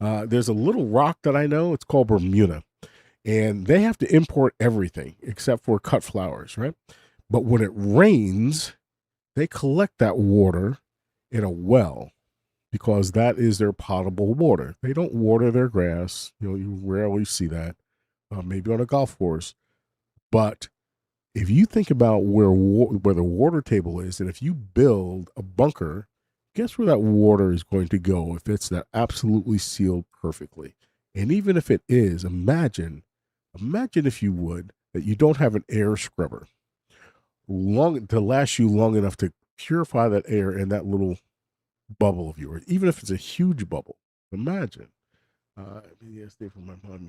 There's a little rock that I know. It's called Bermuda. And they have to import everything except for cut flowers, right? But when it rains, they collect that water in a well, because that is their potable water. They don't water their grass. You rarely see that, maybe on a golf course. But if you think about where the water table is, and if you build a bunker, guess where that water is going to go if it's that absolutely sealed perfectly? And even if it is, imagine if you would, that you don't have an air scrubber to last you long enough to purify that air in that little bubble of yours, even if it's a huge bubble. Imagine. Stay from my mom.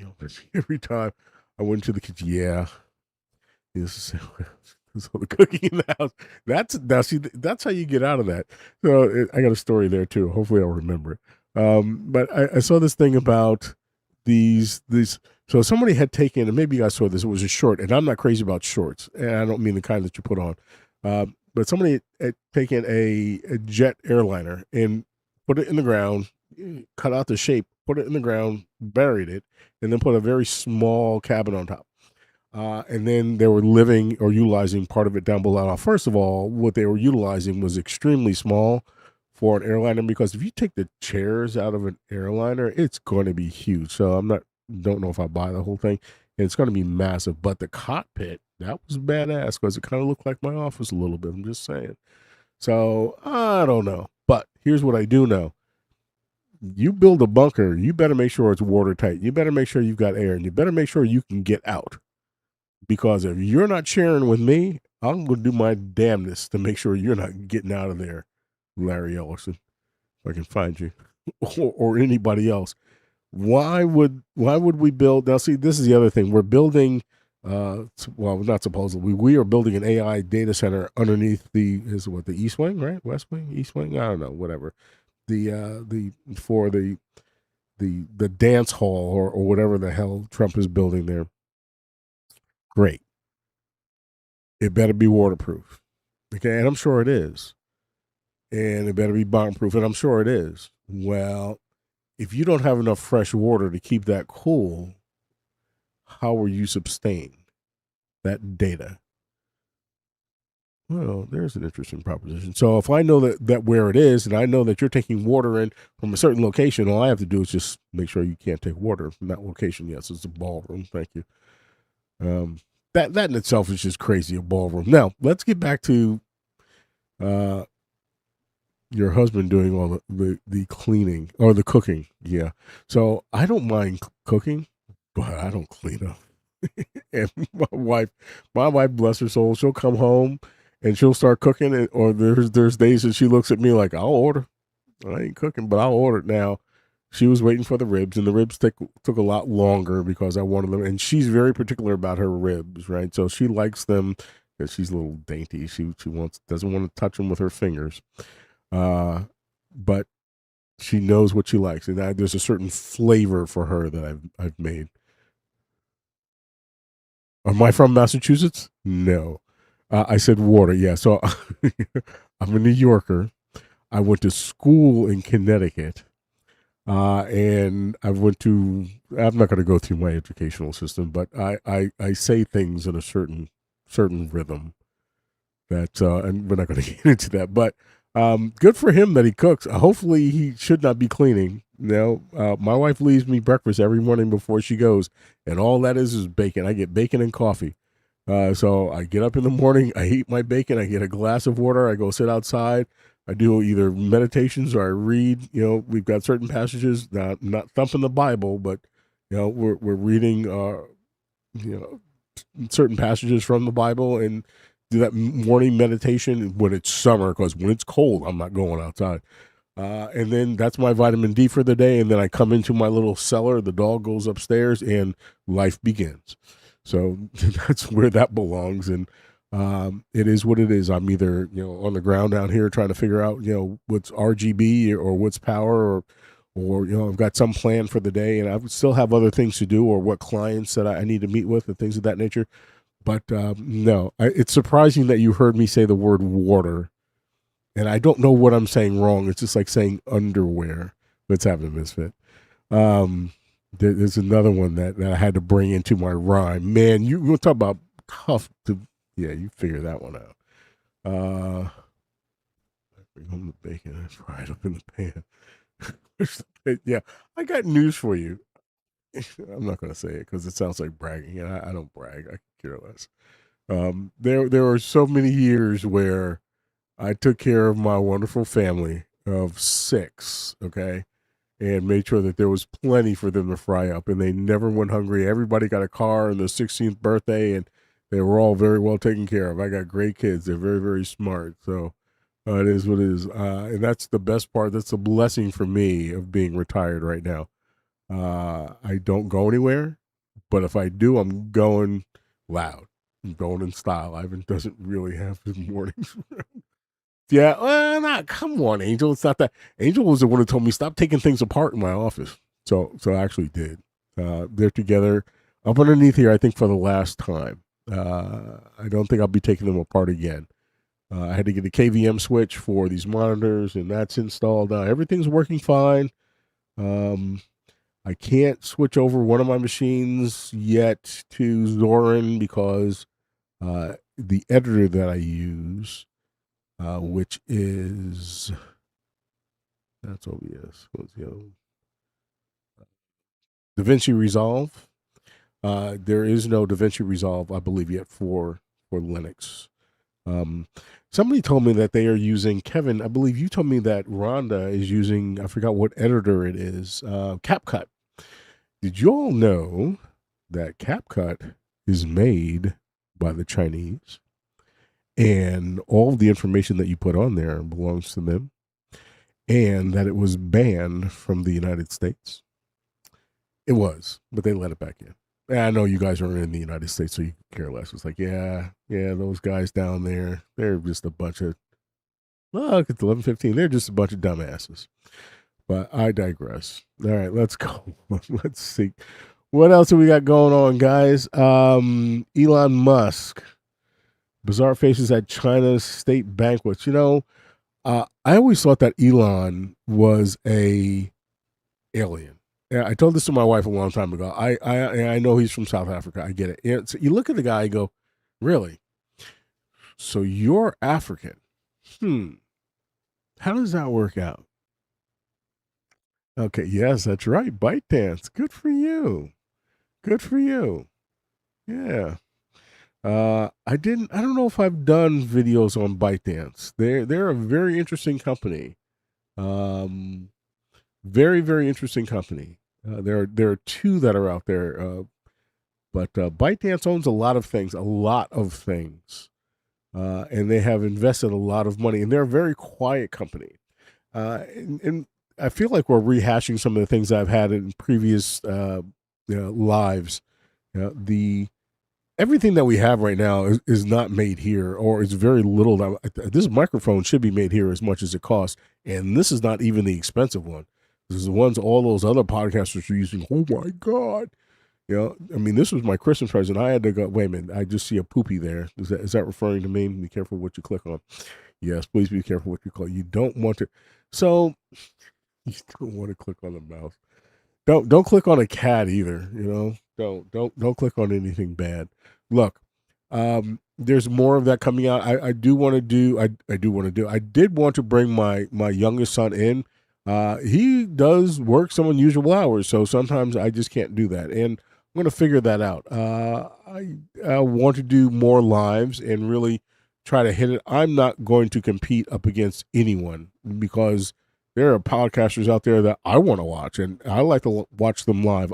Every time I went to the kitchen, this is all the cooking in the house. That's how you get out of that. So I got a story there too. Hopefully I'll remember it. But I saw this thing about these. So somebody had taken, and maybe you guys saw this. It was a short, and I'm not crazy about shorts, and I don't mean the kind that you put on. But somebody had taken a jet airliner and put it in the ground, cut out the shape, put it in the ground, buried it, and then put a very small cabin on top. And then they were living or utilizing part of it down below. Now, first of all, what they were utilizing was extremely small for an airliner, because if you take the chairs out of an airliner, it's going to be huge. So don't know if I buy the whole thing. And it's going to be massive. But the cockpit, that was badass, because it kind of looked like my office a little bit. I'm just saying. So I don't know. But here's what I do know. You build a bunker, you better make sure it's watertight. You better make sure you've got air, and you better make sure you can get out. Because if you're not sharing with me, I'm going to do my damnness to make sure you're not getting out of there Larry Ellison, if I can find you, or anybody else. Why would we build now? See, this is the other thing. We're building well, not supposedly. We are building an AI data center underneath the East Wing, right? West Wing, East Wing, I don't know, whatever. The for the dance hall or whatever the hell Trump is building there. Great. It better be waterproof. Okay, and I'm sure it is. And it better be bomb proof, and I'm sure it is. Well, if you don't have enough fresh water to keep that cool, how will you sustain that data? Well, there's an interesting proposition. So if I know that where it is, and I know that you're taking water in from a certain location, all I have to do is just make sure you can't take water from that location. Yes, it's a ballroom. Thank you. That in itself is just crazy, a ballroom. Now let's get back to uh, your husband doing all the cleaning or the cooking. Yeah. So I don't mind cooking, but I don't clean up. And my wife, bless her soul, she'll come home and she'll start cooking it. Or there's days that she looks at me like, I'll order. I ain't cooking, but I'll order it now. She was waiting for the ribs, and the ribs took a lot longer because I wanted them. And she's very particular about her ribs, right? So she likes them because she's a little dainty. She doesn't want to touch them with her fingers, but she knows what she likes, and there's a certain flavor for her that I've made. Am I from Massachusetts? No. I said water. Yeah. So I'm a New Yorker. I went to school in Connecticut, and I'm not going to go through my educational system, but I say things in a certain rhythm that, and we're not going to get into that. But good for him that he cooks. Hopefully, he should not be cleaning. My wife leaves me breakfast every morning before she goes, and all that is bacon. I get bacon and coffee. So I get up in the morning, I eat my bacon, I get a glass of water, I go sit outside. I do either meditations or I read. We've got certain passages, not thumping the Bible, but we're reading certain passages from the Bible and do that morning meditation when it's summer, because when it's cold, I'm not going outside. And then that's my vitamin D for the day. And then I come into my little cellar, the dog goes upstairs, and life begins. So that's where that belongs. And it is what it is. I'm either, on the ground down here trying to figure out, what's RGB or what's power, or I've got some plan for the day, and I still have other things to do, or what clients that I need to meet with and things of that nature. But no, it's surprising that you heard me say the word water, and I don't know what I'm saying wrong. It's just like saying underwear. Let's have a misfit. There's another one that I had to bring into my rhyme. Man, you talk about tough to, yeah, you figure that one out. Bring home the bacon and fry it up in the pan. Yeah, I got news for you. I'm not going to say it because it sounds like bragging, and I don't brag. I care less. There were so many years where I took care of my wonderful family of 6, okay, and made sure that there was plenty for them to fry up, and they never went hungry. Everybody got a car on their 16th birthday, and they were all very well taken care of. I got great kids. They're very, very smart. So it is what it is. And that's the best part. That's a blessing for me of being retired right now. I don't go anywhere, but if I do, I'm going loud. I'm going in style. Ivan doesn't really have his mornings. Yeah, not come on, Angel. It's not that. Angel was the one who told me stop taking things apart in my office. So I actually did. They're together up underneath here, I think, for the last time. I don't think I'll be taking them apart again. I had to get a KVM switch for these monitors, and that's installed now. Everything's working fine. I can't switch over one of my machines yet to Zorin because the editor that I use, which is, that's OBS. What's the other? DaVinci Resolve. There is no DaVinci Resolve, I believe, yet for Linux. Somebody told me that they are using, Kevin, I believe you told me that Rhonda is using, I forgot what editor it is, CapCut. Did you all know that CapCut is made by the Chinese, and all the information that you put on there belongs to them? and that it was banned from the United States. It was, but they let it back in. And I know you guys are in the United States, so you care less. It's like, yeah, those guys down there, they're just a bunch of, look, it's 11:15. They're just a bunch of dumbasses. But I digress. All right, let's go. Let's see. What else have we got going on, guys? Elon Musk. Bizarre faces at China's state banquets. I always thought that Elon was a alien. Yeah, I told this to my wife a long time ago. I know he's from South Africa. I get it. And so you look at the guy and go, really? So you're African? How does that work out? Okay, yes, that's right. ByteDance. Good for you. Good for you. Yeah. I don't know if I've done videos on ByteDance. They're a very interesting company. Very, very interesting company. There are two that are out there. But ByteDance owns a lot of things, and they have invested a lot of money, and they're a very quiet company. And I feel like we're rehashing some of the things I've had in previous lives. Everything that we have right now is not made here, or it's very little. This microphone should be made here as much as it costs, and this is not even the expensive one. This is the ones all those other podcasters are using. Oh my God. I mean, this was my Christmas present. I had to go, wait a minute, I just see a poopy there. Is that referring to me? Be careful what you click on. Yes, please be careful what you click. You don't want to. So, you don't want to click on the mouse. Don't click on a cat either, Don't click on anything bad. Look, there's more of that coming out. I did want to bring my youngest son in. He does work some unusual hours, so sometimes I just can't do that. And I'm going to figure that out. I want to do more lives and really try to hit it. I'm not going to compete up against anyone because there are podcasters out there that I want to watch, and I like to watch them live.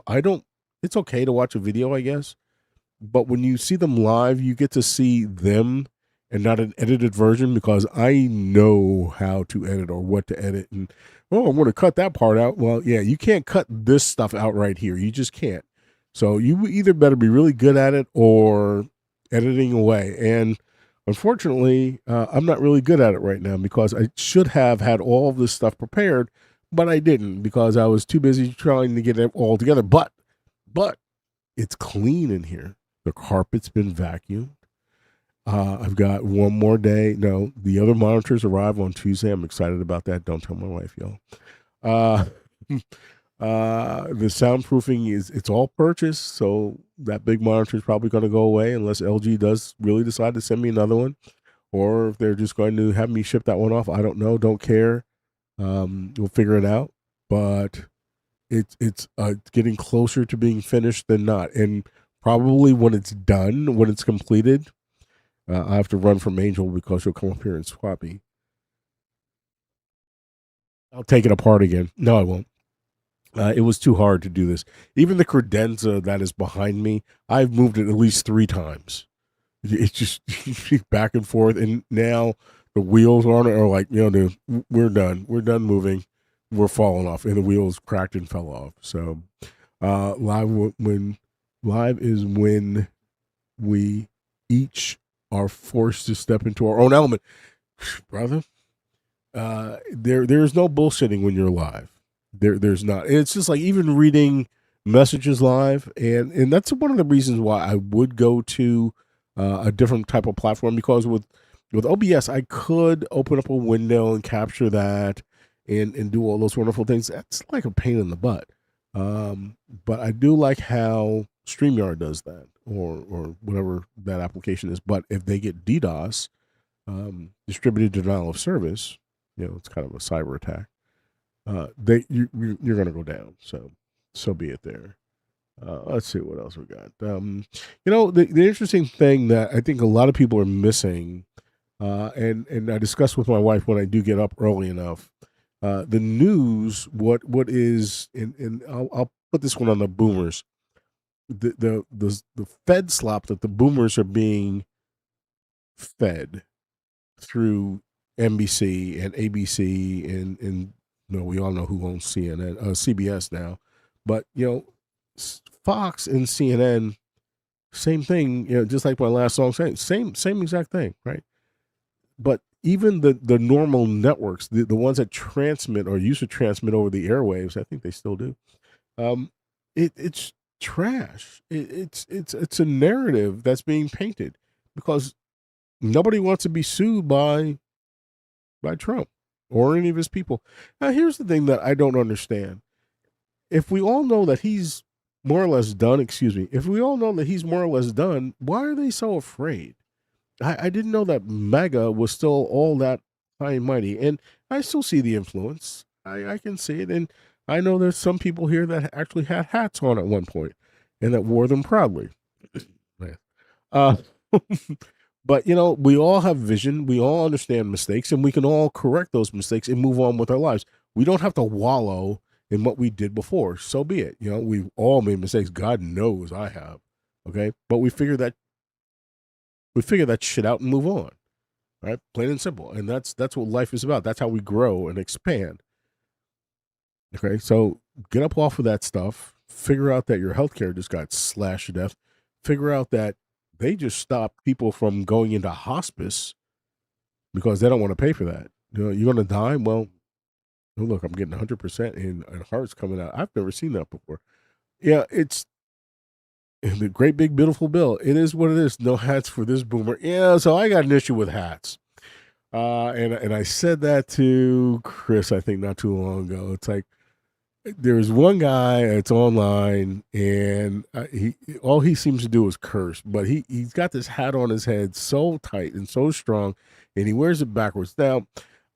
It's okay to watch a video, I guess, but when you see them live, you get to see them and not an edited version, because I know how to edit or what to edit. And, I'm going to cut that part out. Well, yeah, you can't cut this stuff out right here. You just can't. So you either better be really good at it or editing away. And unfortunately, I'm not really good at it right now, because I should have had all of this stuff prepared, but I didn't, because I was too busy trying to get it all together. But it's clean in here. The carpet's been vacuumed. I've got one more day. No, the other monitors arrive on Tuesday. I'm excited about that. Don't tell my wife, y'all. The soundproofing it's all purchased, so that big monitor is probably going to go away unless LG does really decide to send me another one, or if they're just going to have me ship that one off. I don't know. Don't care. We'll figure it out. But it's getting closer to being finished than not, and probably when it's done, when it's completed, I have to run from Angel because she'll come up here and swap me. I'll take it apart again. No, I won't. It was too hard to do this. Even the credenza that is behind me, I've moved it at least 3 times. It's just back and forth, and now the wheels on it are like, we're done. We're done moving. We're falling off, and the wheels cracked and fell off. So, live is when we each are forced to step into our own element, brother. There's no bullshitting when you're live. There's not. It's just like even reading messages live, and that's one of the reasons why I would go to a different type of platform, because with OBS I could open up a window and capture that and do all those wonderful things. That's like a pain in the butt. But I do like how StreamYard does that, or whatever that application is. But if they get DDoS, distributed denial of service, it's kind of a cyber attack. You're going to go down. So be it there. Let's see what else we got. The interesting thing that I think a lot of people are missing, and I discussed with my wife when I do get up early enough, the news, what is, and I'll put this one on the boomers. The Fed slop that the boomers are being fed through NBC and ABC and we all know who owns CNN, CBS now, but Fox and CNN, same thing. Just like my last song saying, same exact thing, right? But even the normal networks, the ones that transmit or used to transmit over the airwaves, I think they still do. It's trash. It's a narrative that's being painted because nobody wants to be sued by Trump or any of his people. Now, here's the thing that I don't understand. If we all know that he's more or less done, if we all know that he's more or less done, why are they so afraid? I didn't know that MAGA was still all that high and mighty. And I still see the influence. I can see it. And I know there's some people here that actually had hats on at one point and that wore them proudly. uh, but, we all have vision. We all understand mistakes, and we can all correct those mistakes and move on with our lives. We don't have to wallow in what we did before. So be it. We've all made mistakes. God knows I have. Okay. But we figure that shit out and move on. Right? Plain and simple. And that's what life is about. That's how we grow and expand. Okay. So get up off of that stuff. Figure out that your healthcare just got slashed to death. Figure out that they just stopped people from going into hospice because they don't want to pay for that. You're going to die. Well, look, I'm getting 100% and heart's coming out. I've never seen that before. Yeah, it's the great big beautiful bill. It is what it is. No hats for this boomer. Yeah, so I got an issue with hats. And I said that to Chris, I think not too long ago. It's like there's one guy that's online, and all he seems to do is curse. But he's got this hat on his head so tight and so strong, and he wears it backwards. Now,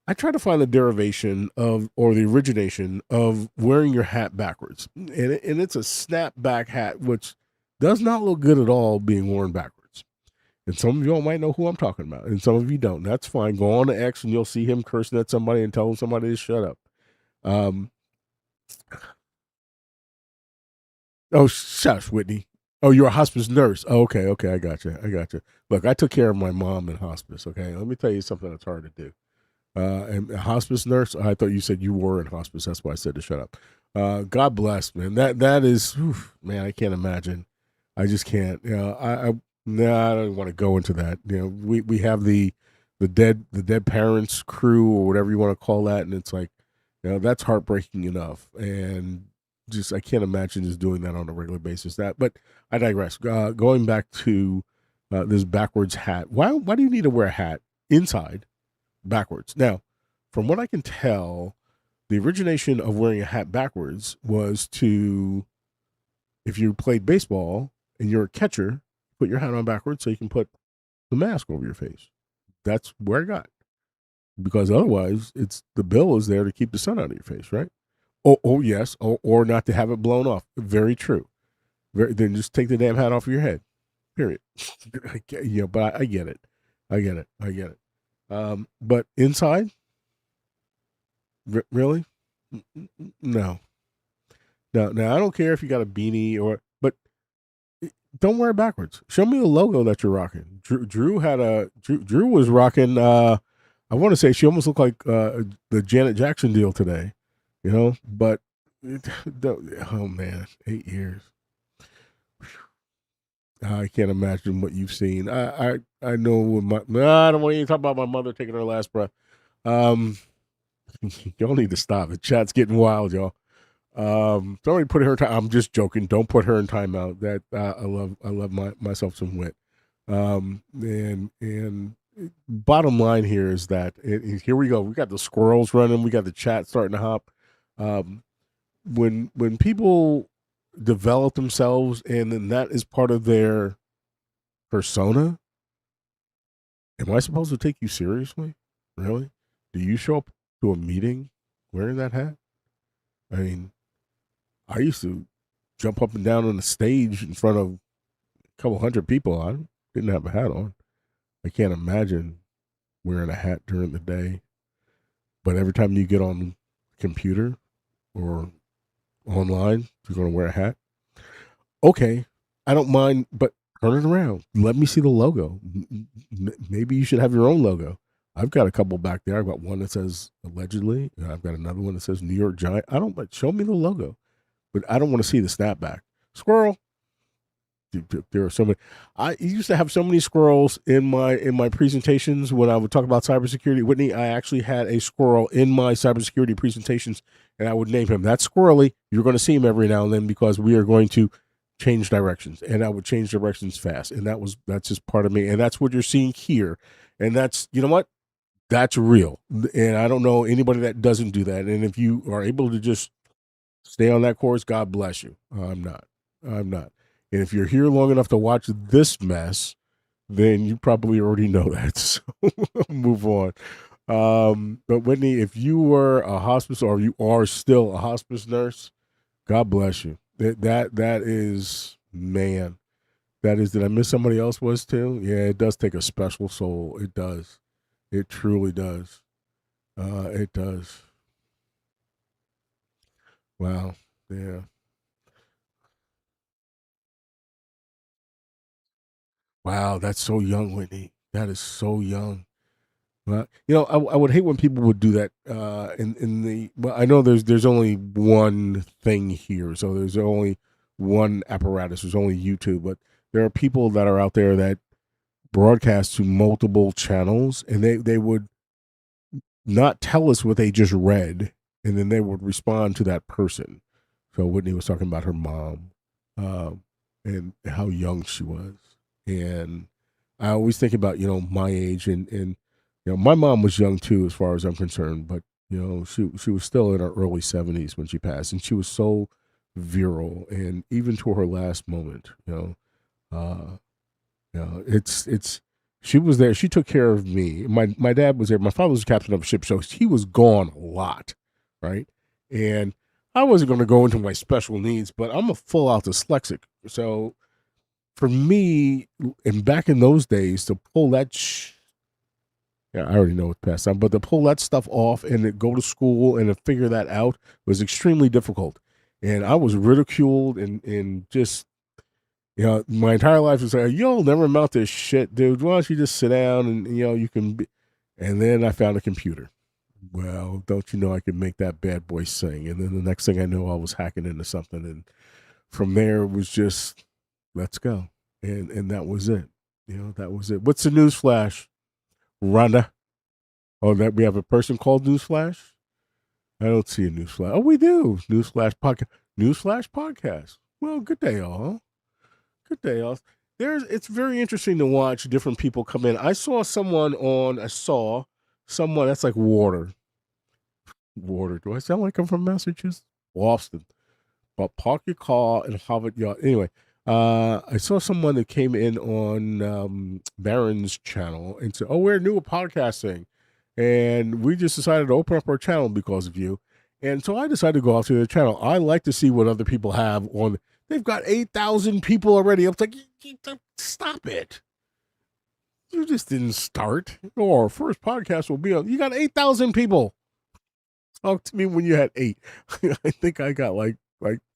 I try to find the derivation of or the origination of wearing your hat backwards, and it's a snapback hat, which does not look good at all being worn backwards. And some of y'all might know who I'm talking about, and some of you don't. That's fine. Go on to X, and you'll see him cursing at somebody and telling somebody to shut up. Oh, shush, Whitney. Oh, you're a hospice nurse. Oh, okay, I got you. Look, I took care of my mom in hospice. Okay, let me tell you something that's hard to do. And a hospice nurse. I thought you said you were in hospice. That's why I said to shut up. God bless, man. That is, man. I can't imagine. I just can't. I don't want to go into that. We have the dead parents crew or whatever you want to call that, and it's like, that's heartbreaking enough, and just I can't imagine just doing that on a regular basis. But I digress. Going back to this backwards hat. Why do you need to wear a hat inside backwards? Now, from what I can tell, the origination of wearing a hat backwards was to, if you played baseball and you're a catcher, put your hat on backwards so you can put the mask over your face. That's where I got. Because otherwise, the bill is there to keep the sun out of your face, right? Oh yes, or not to have it blown off. Very true. Then just take the damn hat off of your head. Period. But I get it. I get it. But inside, really? No. Now I don't care if you got a beanie but don't wear it backwards. Show me the logo that you're rocking. Drew was rocking. I want to say she almost looked like the Janet Jackson deal today, But oh man, 8 years. I can't imagine what you've seen. I know with I don't want to even talk about my mother taking her last breath. Y'all need to stop. The chat's getting wild, y'all. Somebody put her in time. I'm just joking. Don't put her in timeout. That I love myself some wit. And bottom line here is that here we go. We got the squirrels running. We got the chat starting to hop. When people develop themselves and then that is part of their persona, am I supposed to take you seriously? Really? Do you show up to a meeting wearing that hat? I mean, I used to jump up and down on the stage in front of a couple hundred people. I didn't have a hat on. I can't imagine wearing a hat during the day. But every time you get on the computer or online, you're going to wear a hat. Okay, I don't mind, but turn it around. Let me see the logo. Maybe you should have your own logo. I've got a couple back there. I've got one that says allegedly. And I've got another one that says New York Giant. I don't like, show me the logo, but I don't want to see the snapback. Squirrel. There are so many. I used to have so many squirrels in my presentations when I would talk about cybersecurity. Whitney, I actually had a squirrel in my cybersecurity presentations, and I would name him. That's Squirrely. You're going to see him every now and then because we are going to change directions, and I would change directions fast, and that's just part of me, and that's what you're seeing here, and that's, you know what, that's real, and I don't know anybody that doesn't do that, and if you are able to just stay on that course, God bless you. I'm not. And if you're here long enough to watch this mess, then you probably already know that. So move on. But Whitney, if you were a hospice or you are still a hospice nurse, God bless you. That is, man. That is, did I miss somebody else was too? Yeah, it does take a special soul. It does. It truly does. It does. Wow. Yeah. Wow, that's so young, Whitney. That is so young. Well, I would hate when people would do that. In the, well, I know there's only one thing here, so there's only one apparatus. There's only YouTube, but there are people that are out there that broadcast to multiple channels, and they would not tell us what they just read, and then they would respond to that person. So Whitney was talking about her mom, um, and how young she was, and I always think about, my age, and my mom was young too, as far as I'm concerned, but she was still in her early 70s when she passed, and she was so virile, and even to her last moment, uh, it's she was there. She took care of me. My dad was there. My father was the captain of a ship, so he was gone a lot, right? And I wasn't going to go into my special needs, but I'm a full out dyslexic, so for me, and back in those days, to pull that yeah, I already know it's past time, but to pull that stuff off and to go to school and to figure that out was extremely difficult. And I was ridiculed and just, my entire life was like, you'll never amount to shit, dude. Why don't you just sit down and, you can be. And then I found a computer. Well, don't you know I could make that bad boy sing? And then the next thing I know, I was hacking into something. And from there, it was just, let's go. And that was it. That was it. What's the news flash, Rhonda? Oh, that we have a person called Newsflash? I don't see a Newsflash. Oh, we do. Newsflash podcast. Newsflash podcast. Well, good day, all. Good day, all. It's very interesting to watch different people come in. I saw someone that's like water. Water. Do I sound like I'm from Massachusetts? Boston. But park your car and Harvard Yard. Anyway, I saw someone that came in on Barron's channel and said, "Oh, we're new at podcasting, and we just decided to open up our channel because of you." And so I decided to go out to their channel. I like to see what other people have on. They've got 8,000 people already. I was like, stop it. You just didn't start. Our first podcast will be on. You got 8,000 people. Talk to me when you had 8. I think I got like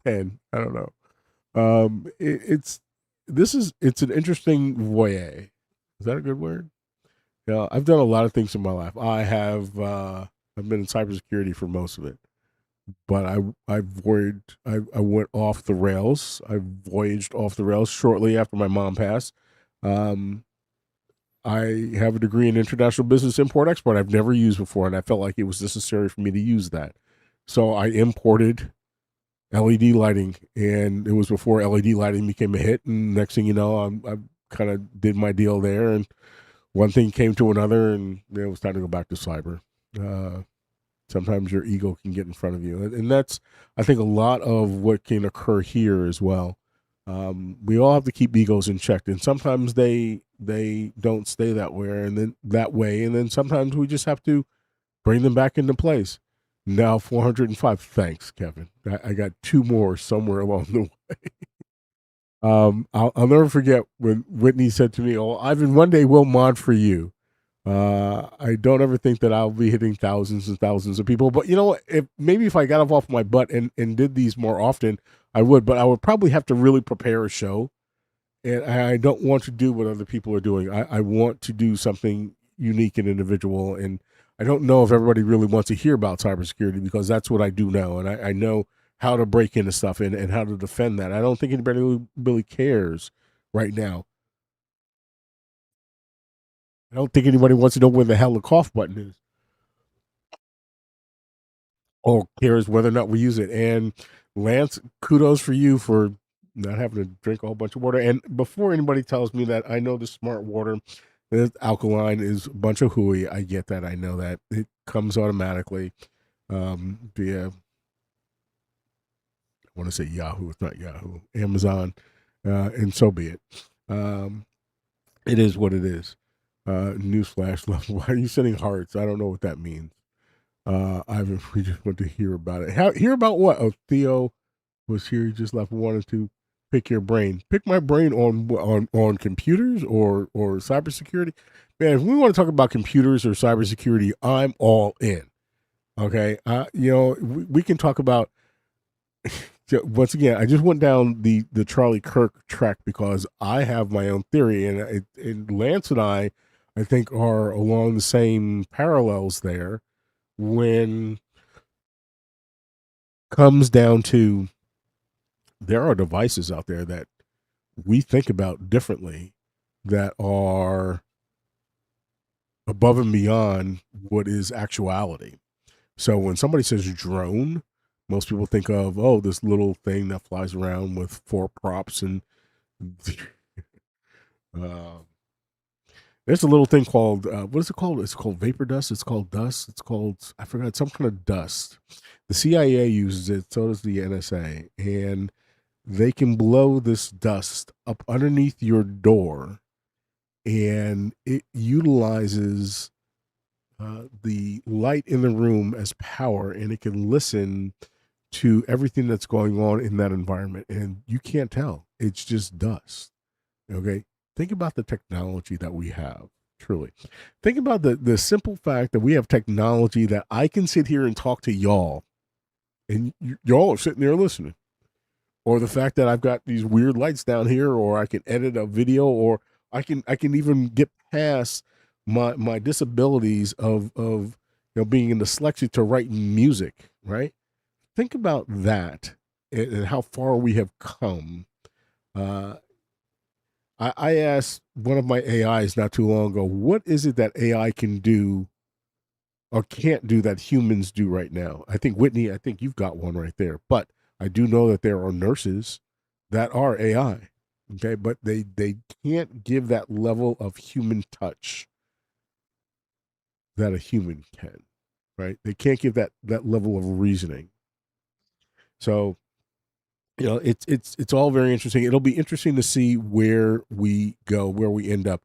10. I don't know. It's an interesting voyeur. Is that a good word? Yeah, I've done a lot of things in my life. I've been in cybersecurity for most of it, but I went off the rails. I voyaged off the rails shortly after my mom passed. I have a degree in international business import export. I've never used before, and I felt like it was necessary for me to use that. So I imported LED lighting, and it was before LED lighting became a hit. And next thing you know, I kind of did my deal there, and one thing came to another, and it was time to go back to cyber. Sometimes your ego can get in front of you, and that's, I think, a lot of what can occur here as well. We all have to keep egos in check, and sometimes they don't stay that way, and then sometimes we just have to bring them back into place. Now 405. Thanks, Kevin. I got 2 more somewhere along the way. I'll never forget when Whitney said to me, "Oh, Ivan, one day we'll mod for you." I don't ever think that I'll be hitting thousands and thousands of people, but if I got off my butt and did these more often, I would. But I would probably have to really prepare a show, and I don't want to do what other people are doing. I want to do something unique and individual. And I don't know if everybody really wants to hear about cybersecurity because that's what I do know. And I know how to break into stuff and how to defend that. I don't think anybody really cares right now. I don't think anybody wants to know where the hell the cough button is or cares whether or not we use it. And Lance, kudos for you for not having to drink a whole bunch of water. And before anybody tells me that I know the smart water, the alkaline is a bunch of hooey. I get that. I know that it comes automatically via, I want to say Yahoo. It's not Yahoo, Amazon, and so be it. It is what it is. Newsflash level. Why are you sending hearts? I don't know what that means. Ivan, we just want to hear about it. Hear about what? Oh, Theo was here. He just left. Wanted to pick your brain. Pick my brain on computers or cybersecurity. Man, if we want to talk about computers or cybersecurity, I'm all in. Okay, we can talk about. Once again, I just went down the Charlie Kirk track because I have my own theory, and Lance and I think, are along the same parallels there when comes down to there are devices out there that we think about differently that are above and beyond what is actuality. So when somebody says drone, most people think of, oh, this little thing that flies around with 4 props and there's a little thing called what is it called? It's called vapor dust. It's called dust. It's called, I forgot, some kind of dust. The CIA uses it, so does the NSA, and they can blow this dust up underneath your door, and it utilizes the light in the room as power, and it can listen to everything that's going on in that environment, and you can't tell. It's just dust. Okay, think about the technology that we have. Truly, think about the simple fact that we have technology that I can sit here and talk to y'all, and y'all are sitting there listening. Or the fact that I've got these weird lights down here, or I can edit a video, or I can even get past my disabilities of being in dyslexia to write music. Right? Think about that and how far we have come. I asked one of my AIs not too long ago, what is it that AI can do or can't do that humans do right now? I think, Whitney, I think you've got one right there. But I do know that there are nurses that are AI, okay? But they can't give that level of human touch that a human can, right? They can't give that level of reasoning. So it's all very interesting. It'll be interesting to see where we go, where we end up.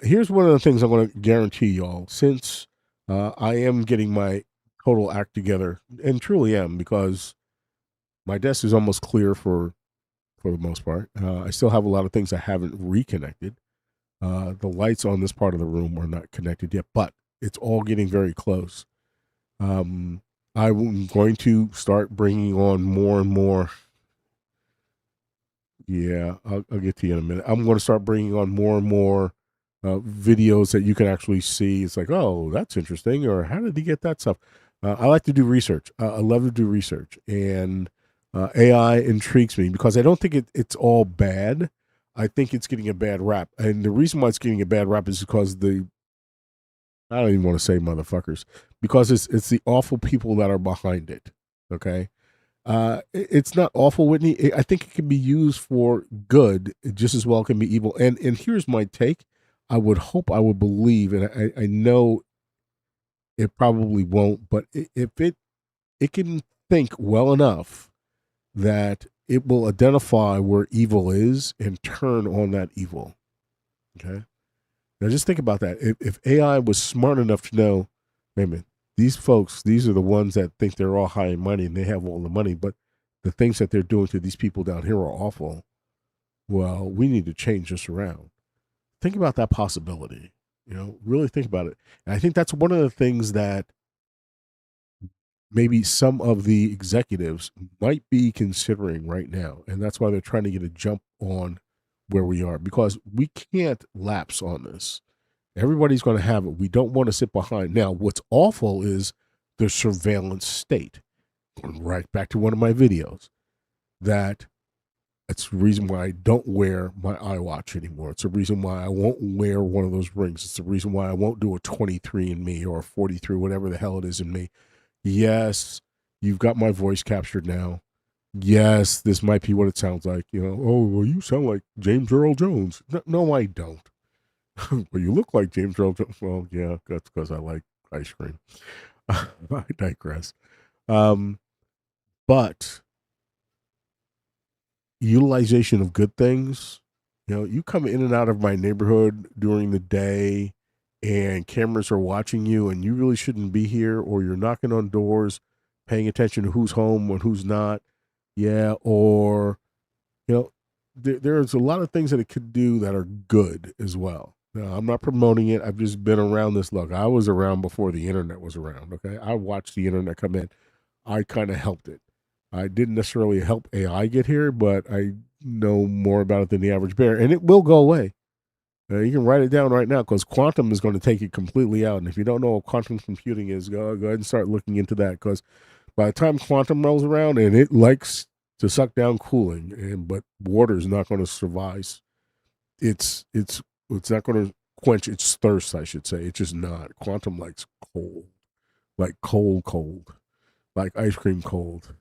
Here's one of the things I'm going to guarantee y'all. Since I am getting my total act together, and truly am, because my desk is almost clear for the most part. I still have a lot of things I haven't reconnected. The lights on this part of the room are not connected yet, but it's all getting very close. I'm going to start bringing on more and more. Yeah, I'll get to you in a minute. I'm going to start bringing on more and more videos that you can actually see. It's like, oh, that's interesting, or how did he get that stuff? I like to do research. I love to do research, and AI intrigues me because I don't think it's all bad. I think it's getting a bad rap, and the reason why it's getting a bad rap is because I don't even want to say motherfuckers, because it's the awful people that are behind it. Okay. It's not awful, Whitney. I think it can be used for good just as well. It can be evil. And here's my take. I would hope, I would believe, and I know it probably won't, but if it can think well enough that it will identify where evil is and turn on that evil. Okay. Now just think about that. If AI was smart enough to know, wait a minute, these folks, these are the ones that think they're all high and mighty and they have all the money, but the things that they're doing to these people down here are awful. Well, we need to change this around. Think about that possibility. Really think about it. And I think that's one of the things that maybe some of the executives might be considering right now. And that's why they're trying to get a jump on where we are, because we can't lapse on this. Everybody's going to have it. We don't want to sit behind. Now, what's awful is the surveillance state. Going right back to one of my videos, that's the reason why I don't wear my iWatch anymore. It's the reason why I won't wear one of those rings. It's the reason why I won't do a 23 in me or a 43, whatever the hell it is in me. Yes, you've got my voice captured now. Yes, this might be what it sounds like. Oh, well, you sound like James Earl Jones. No, I don't. Well, you look like James Earl Jones. Well, yeah, that's because I like ice cream. I digress. But utilization of good things, you come in and out of my neighborhood during the day and cameras are watching you and you really shouldn't be here, or you're knocking on doors, paying attention to who's home and who's not. Yeah. Or, there's a lot of things that it could do that are good as well. Now, I'm not promoting it. I've just been around this. Look, I was around before the internet was around. Okay. I watched the internet come in. I kind of helped it. I didn't necessarily help AI get here, but I know more about it than the average bear, and it will go away. You can write it down right now, because quantum is going to take it completely out. And if you don't know what quantum computing is, go ahead and start looking into that, because by the time quantum rolls around, and it likes to suck down cooling, but water is not going to survive. It's not going to quench its thirst, I should say. It's just not. Quantum likes cold, like cold, like ice cream cold.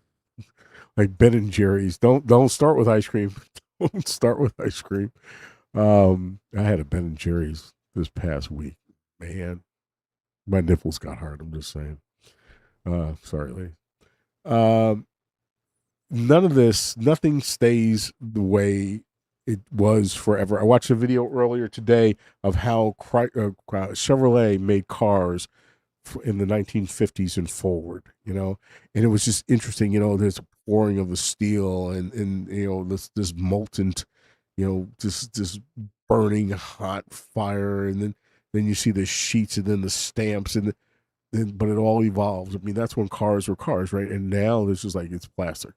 Like Ben and Jerry's. Don't start with ice cream. Don't start with ice cream. I had a Ben and Jerry's this past week. Man, my nipples got hard. I'm just saying. Sorry, lady. Nothing stays the way it was forever. I watched a video earlier today of how Chevrolet made cars in the 1950s and forward, and it was just interesting. There's a pouring of the steel and this molten, this burning hot fire, and then you see the sheets and then the stamps but it all evolves. I mean, that's when cars were cars, right? And now this is like it's plastic,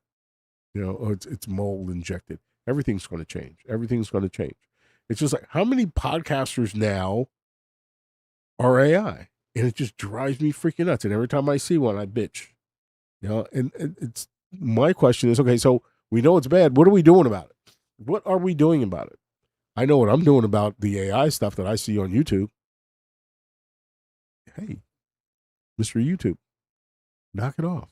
it's mold injected. Everything's going to change. Everything's going to change. It's just like, how many podcasters now are AI? And it just drives me freaking nuts. And every time I see one, I bitch. And it's my question is, okay, so we know it's bad. What are we doing about it? What are we doing about it? I know what I'm doing about the AI stuff that I see on YouTube. Hey, Mr. YouTube, knock it off.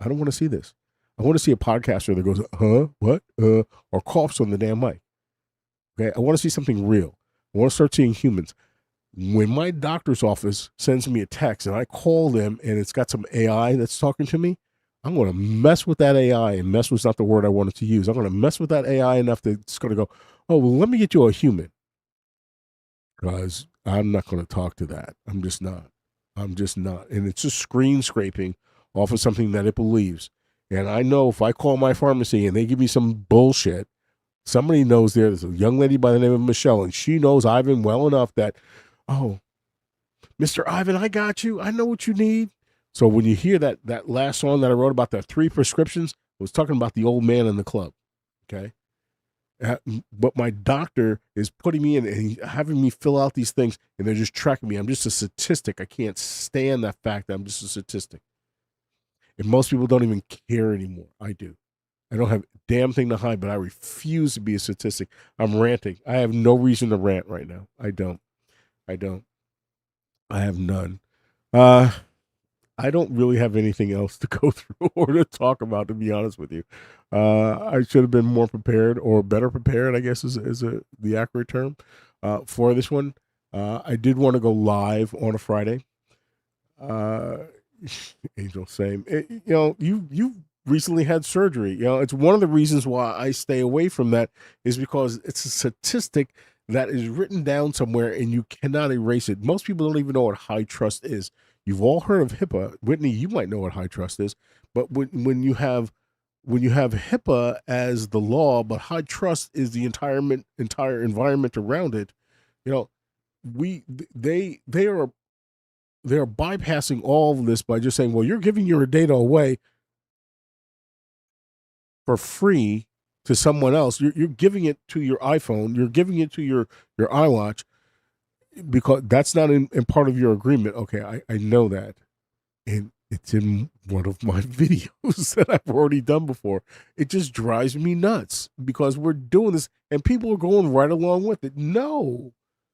I don't want to see this. I want to see a podcaster that goes, huh, what, or coughs on the damn mic. Okay, I want to see something real. I want to start seeing humans. When my doctor's office sends me a text and I call them and it's got some AI that's talking to me, I'm going to mess with that AI, and mess was not the word I wanted to use. I'm going to mess with that AI enough that it's going to go, oh, well, let me get you a human. Because I'm not going to talk to that. I'm just not. And it's just screen scraping off of something that it believes. And I know if I call my pharmacy and they give me some bullshit, somebody knows there's a young lady by the name of Michelle, and she knows Ivan well enough that, oh, Mr. Ivan, I got you. I know what you need. So when you hear that last song that I wrote about the 3 prescriptions, I was talking about the old man in the club. Okay. But my doctor is putting me in and having me fill out these things, and they're just tracking me. I'm just a statistic. I can't stand that fact that I'm just a statistic. And most people don't even care anymore. I do. I don't have a damn thing to hide, but I refuse to be a statistic. I'm ranting. I have no reason to rant right now. I don't. I have none. I don't really have anything else to go through or to talk about, to be honest with you. I should have been more prepared, or better prepared, I guess is the accurate term, for this one. I did want to go live on a Friday. Angel, same. You recently had surgery. It's one of the reasons why I stay away from that, is because it's a statistic that is written down somewhere and you cannot erase it. Most people don't even know what high trust is. You've all heard of HIPAA. Whitney, you might know what high trust is, but when you have HIPAA as the law, but high trust is the entire environment around it, they are bypassing all of this by just saying, well, you're giving your data away for free to someone else. You're giving it to your iPhone. You're giving it to your iWatch. because that's not in part of your agreement. Okay, I know that, and it's in one of my videos that I've already done before. It just drives me nuts because we're doing this and people are going right along with it. No,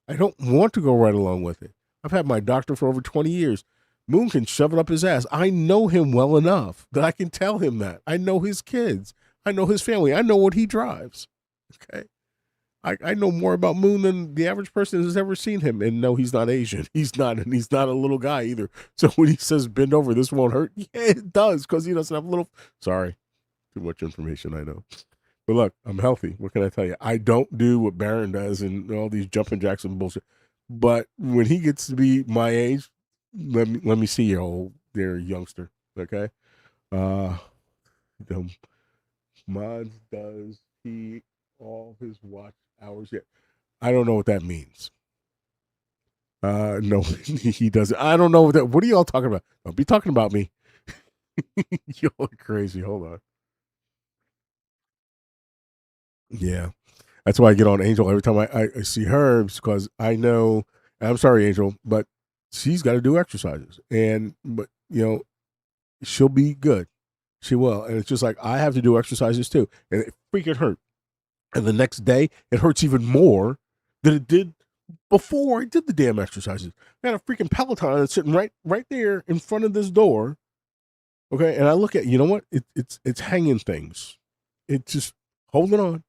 I don't want to go right along with it. I've had my doctor for over 20 years. Moon can shove it up his ass. I know him well enough that I can tell him that. I know his kids. I know his family. I know what he drives. Okay. I know more about Moon than the average person has ever seen him. And no, he's not Asian. He's not, and he's not a little guy either. So when he says bend over, this won't hurt. Yeah, it does, because he doesn't have a little. Sorry, too much information, I know. But look, I'm healthy. What can I tell you? I don't do what Baron does and all these jumping jacks and bullshit. But when he gets to be my age, let me see you, old there, youngster. Okay. The mods does he all his watch hours yet? I don't know what that means. No, he doesn't. I don't know what that. What are y'all talking about? Don't be talking about me. Y'all are crazy. Hold on. Yeah, that's why I get on Angel every time I see her, because I know. I'm sorry, Angel, but she's got to do exercises, and but she'll be good. She will, and it's just like I have to do exercises too, and it freaking hurt. And the next day, it hurts even more than it did before I did the damn exercises. I had a freaking Peloton that's sitting right there in front of this door. Okay, and I look at, you know what? It's hanging things. It's just holding on.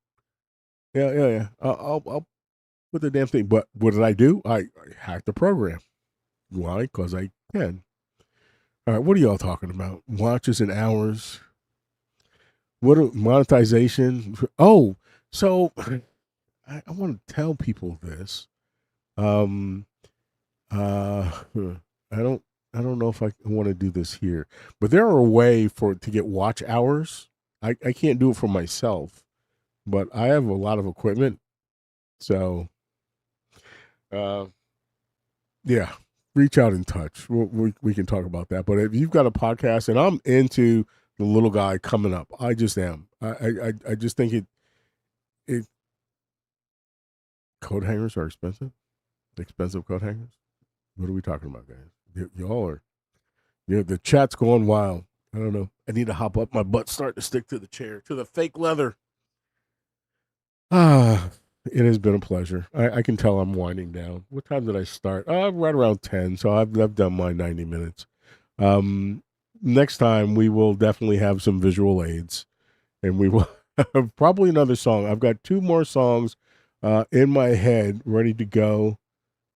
Yeah. I'll put the damn thing. But what did I do? I hacked the program. Why? Because I can. All right, what are y'all talking about? Watches and hours. What monetization? Oh, so I want to tell people this. I don't know if I want to do this here, but there are a way to get watch hours. I can't do it for myself, but I have a lot of equipment. So, uh, yeah, reach out and touch. We can talk about that. But if you've got a podcast, and I'm into the little guy coming up, I just am. I just think it coat hangers are expensive. Expensive coat hangers. What are we talking about, guys? Y'all are. Yeah, the chat's going wild. I don't know. I need to hop up. My butt's starting to stick to the chair, to the fake leather. Ah, it has been a pleasure. I can tell I'm winding down. What time did I start? Right around 10. So I've done my 90 minutes. Next time we will definitely have some visual aids, and we will have probably another song. I've got two more songs in my head ready to go.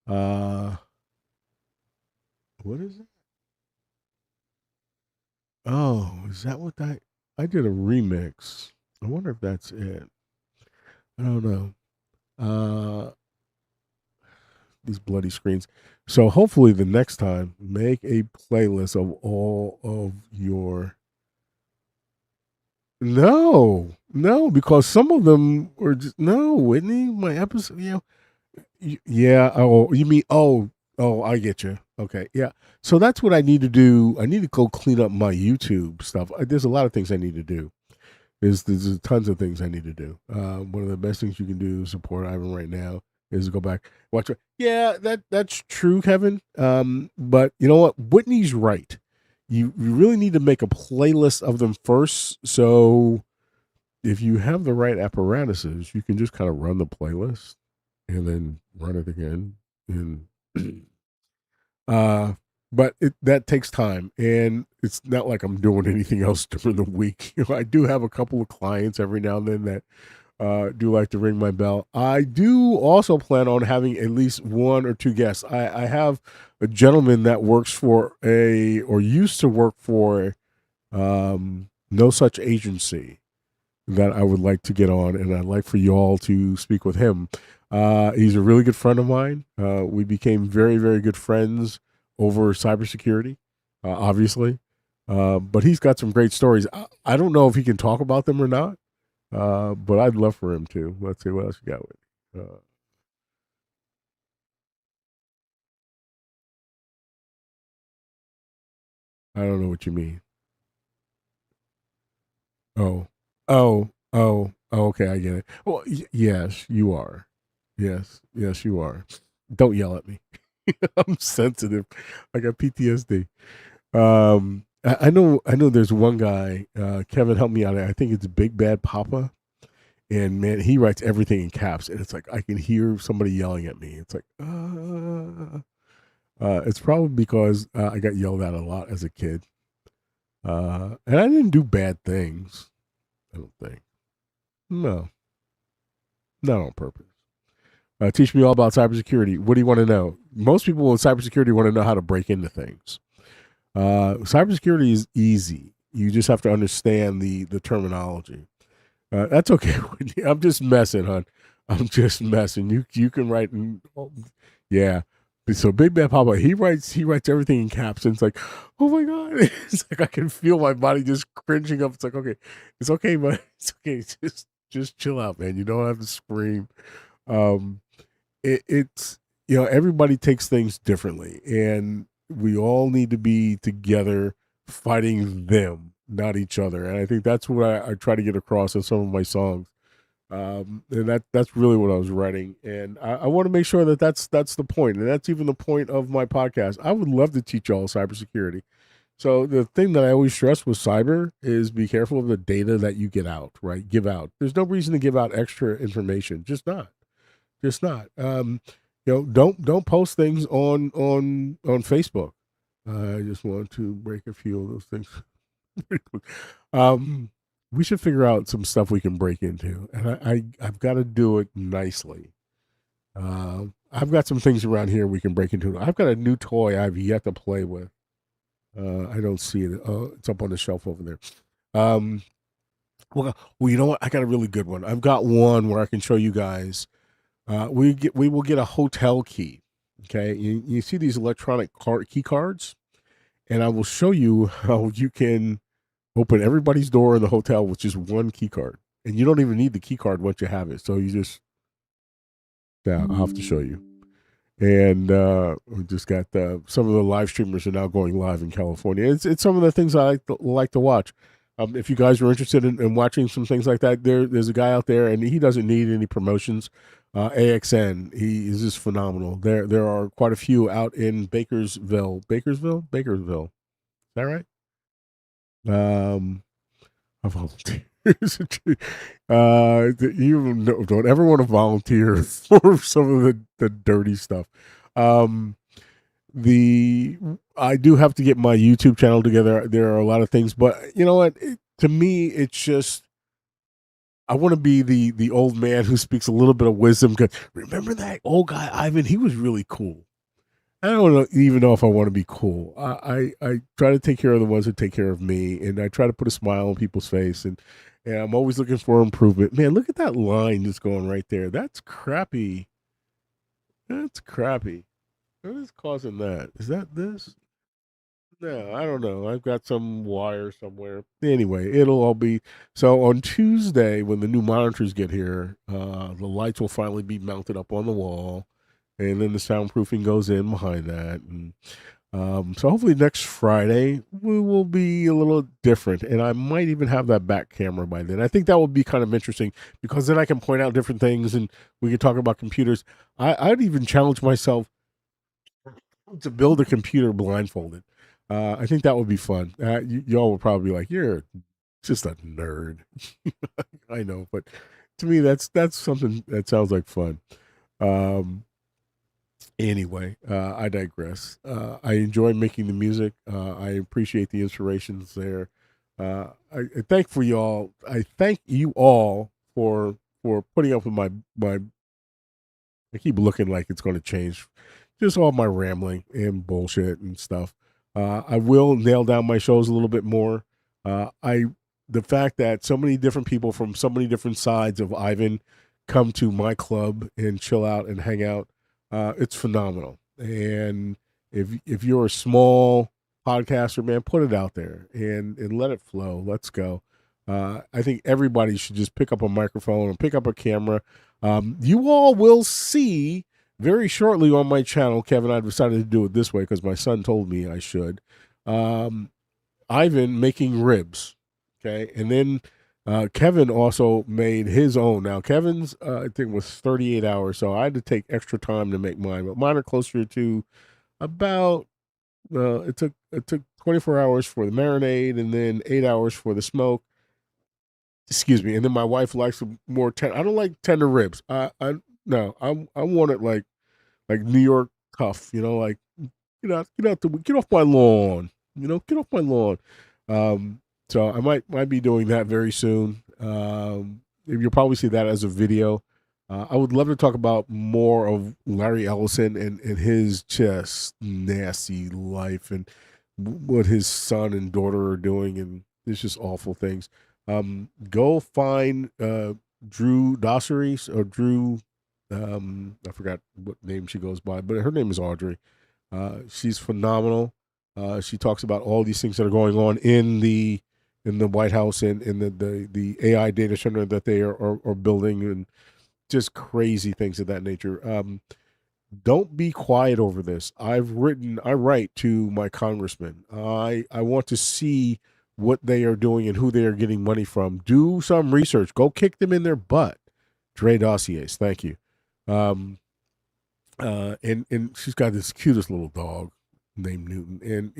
What is it? Oh, is that what I did a remix? I wonder if that's it. I don't know. Uh these bloody screens. So hopefully the next time make a playlist of all of your. No, because some of them were just no, Whitney. My episode, yeah. Oh, you mean I get you. Okay, yeah. So that's what I need to do. I need to go clean up my YouTube stuff. There's a lot of things I need to do. There's tons of things I need to do. One of the best things you can do to support Ivan right now is go back watch it. Yeah, that's true, Kevin. But you know what? Whitney's right. You really need to make a playlist of them first. So if you have the right apparatuses, you can just kind of run the playlist and then run it again. And uh but that takes time, and it's not like I'm doing anything else during the week. I do have a couple of clients every now and then that do like to ring my bell. I do also plan on having at least one or two guests. I have a gentleman that works for or used to work for No Such Agency that I would like to get on, and I'd like for you all to speak with him. He's a really good friend of mine. We became very, very good friends over cybersecurity, obviously. But he's got some great stories. I don't know if he can talk about them or not, but I'd love for him to. Let's see what else you got with. I don't know what you mean. Oh, oh, okay, I get it. Well, yes, you are. Yes, you are. Don't yell at me. I'm sensitive. I got PTSD. I know there's one guy, Kevin, help me out. I think it's Big Bad Papa. And man, he writes everything in caps, and it's like I can hear somebody yelling at me. It's like, it's probably because I got yelled at a lot as a kid, and I didn't do bad things. I don't think. No, not on purpose. Teach me all about cybersecurity. What do you want to know? Most people in cybersecurity want to know how to break into things. Cybersecurity is easy. You just have to understand the terminology. That's okay. I'm just messing, hon. I'm just messing. You can write. Yeah. So Big Bad Papa, he writes everything in caps, and it's like, oh my god, it's like I can feel my body just cringing up. It's like, okay, it's okay, but it's okay. Just chill out, man. You don't have to scream. Um, it's everybody takes things differently, and we all need to be together fighting them, not each other. And I think that's what I try to get across in some of my songs. And that's really what I was writing, and I want to make sure that that's the point, and that's even the point of my podcast. I would love to teach y'all cybersecurity. So the thing that I always stress with cyber is be careful of the data that you get out, right? Give out. There's no reason to give out extra information. Just not. Don't post things on Facebook. I just want to break a few of those things. We should figure out some stuff we can break into, and I've got to do it nicely. I've got some things around here we can break into. I've got a new toy I've yet to play with. I don't see it. It's up on the shelf over there. Well, you know what? I got a really good one. I've got one where I can show you guys. We will get a hotel key. Okay, you see these electronic key cards, and I will show you how you can open everybody's door in the hotel with just one key card, and you don't even need the key card once you have it. So you just, yeah, I'll have to show you. And we just got some of the live streamers are now going live in California. It's some of the things I like to watch. If you guys are interested in watching some things like that, there's a guy out there, and he doesn't need any promotions. AXN, he is just phenomenal. There are quite a few out in Bakersville. Is that right? A volunteer. You don't ever want to volunteer for some of the dirty stuff. I do have to get my YouTube channel together. There are a lot of things, but you know what? To me, it's just I want to be the old man who speaks a little bit of wisdom. Cause remember that old guy Ivan? He was really cool. I don't even know if I want to be cool. I try to take care of the ones that take care of me, and I try to put a smile on people's face, and I'm always looking for improvement. Man, look at that line just going right there. That's crappy. That's crappy. What is causing that? Is that this? No, I don't know. I've got some wire somewhere. Anyway, it'll all be so on Tuesday when the new monitors get here. The lights will finally be mounted up on the wall, and then the soundproofing goes in behind that. And so hopefully next Friday we will be a little different, and I might even have that back camera by then. I think that would be kind of interesting because then I can point out different things, and we can talk about computers. I'd even challenge myself to build a computer blindfolded. I think that would be fun. Y'all would probably be like, "You're just a nerd." I know, but to me, that's something that sounds like fun. Um, Anyway, I digress. I enjoy making the music. I appreciate the inspirations there. I thank for y'all. I thank you all for putting up with my. I keep looking like it's going to change. Just all my rambling and bullshit and stuff. I will nail down my shows a little bit more. I the fact that so many different people from so many different sides of Ivan come to my club and chill out and hang out. It's phenomenal. And if you're a small podcaster, man, put it out there and let it flow. Let's go. I think everybody should just pick up a microphone and pick up a camera. You all will see very shortly on my channel, Kevin. I decided to do it this way because my son told me I should. Ivan making ribs, okay, and then Kevin also made his own. Now Kevin's I think was 38 hours, so I had to take extra time to make mine. But mine are closer to about. It took 24 hours for the marinade and then 8 hours for the smoke. Excuse me. And then my wife likes more tender. I don't like tender ribs. I no. I want it like New York tough. Like get off my lawn. Get off my lawn. Um, so I might be doing that very soon. You'll probably see that as a video. I would love to talk about more of Larry Ellison and his just nasty life and what his son and daughter are doing, and it's just awful things. Go find Drew Dossery or Drew. I forgot what name she goes by, but her name is Audrey. She's phenomenal. She talks about all these things that are going on in the White House and in the AI data center that they are building, and just crazy things of that nature. Don't be quiet over this. I write to my congressman. I want to see what they are doing and who they are getting money from. Do some research. Go kick them in their butt. Dre Dossiers, thank you. And she's got this cutest little dog named Newton, and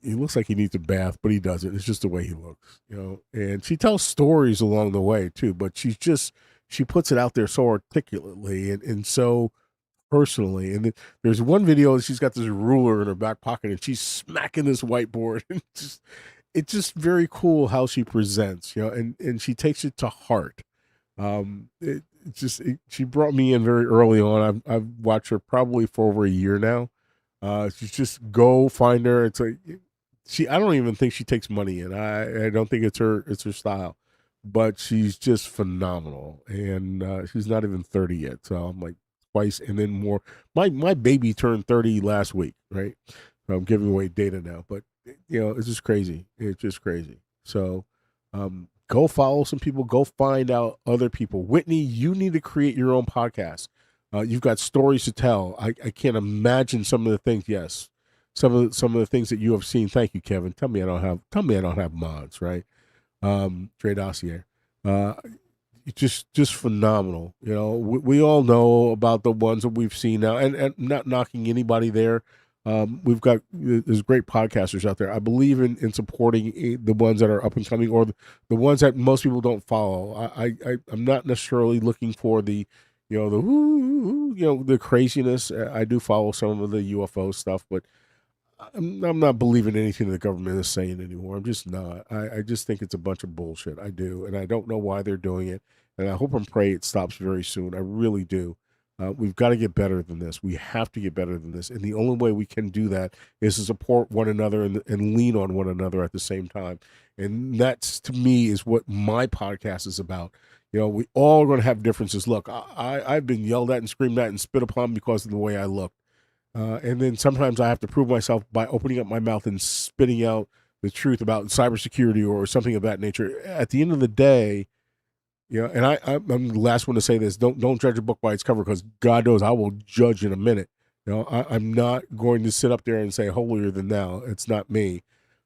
he looks like he needs a bath, but he doesn't. It's just the way he looks. And she tells stories along the way too, but she puts it out there so articulately and so personally. And then there's one video that she's got this ruler in her back pocket and she's smacking this whiteboard. And it's just very cool how she presents, and she takes it to heart. She brought me in very early on. I've watched her probably for over a year now. She's just go find her. It's like I don't even think she takes money in. I don't think it's her style, but she's just phenomenal. And she's not even 30 yet. So I'm like twice and then more. My baby turned 30 last week, right? So I'm giving away data now, but it's just crazy. It's just crazy. So go follow some people, go find out other people. Whitney, you need to create your own podcast. You've got stories to tell. I can't imagine some of the things. Yes, some of the things that you have seen. Thank you, Kevin. Tell me I don't have mods, right? Dre Dossier, just phenomenal. We all know about the ones that we've seen now, and not knocking anybody there. We've got there's great podcasters out there. I believe in supporting the ones that are up and coming, or the ones that most people don't follow. I'm not necessarily looking for the the craziness. I do follow some of the UFO stuff, but I'm not believing anything the government is saying anymore. I'm just not. I just think it's a bunch of bullshit. I do, and I don't know why they're doing it. And I hope and pray it stops very soon. I really do. We've got to get better than this. We have to get better than this. And the only way we can do that is to support one another and lean on one another at the same time. And that's, to me, is what my podcast is about. We all are going to have differences. Look, I've been yelled at and screamed at and spit upon because of the way I look. And then sometimes I have to prove myself by opening up my mouth and spitting out the truth about cybersecurity or something of that nature. At the end of the day, and I'm the last one to say this. Don't judge a book by its cover, because God knows I will judge in a minute. I'm not going to sit up there and say holier than thou. It's not me.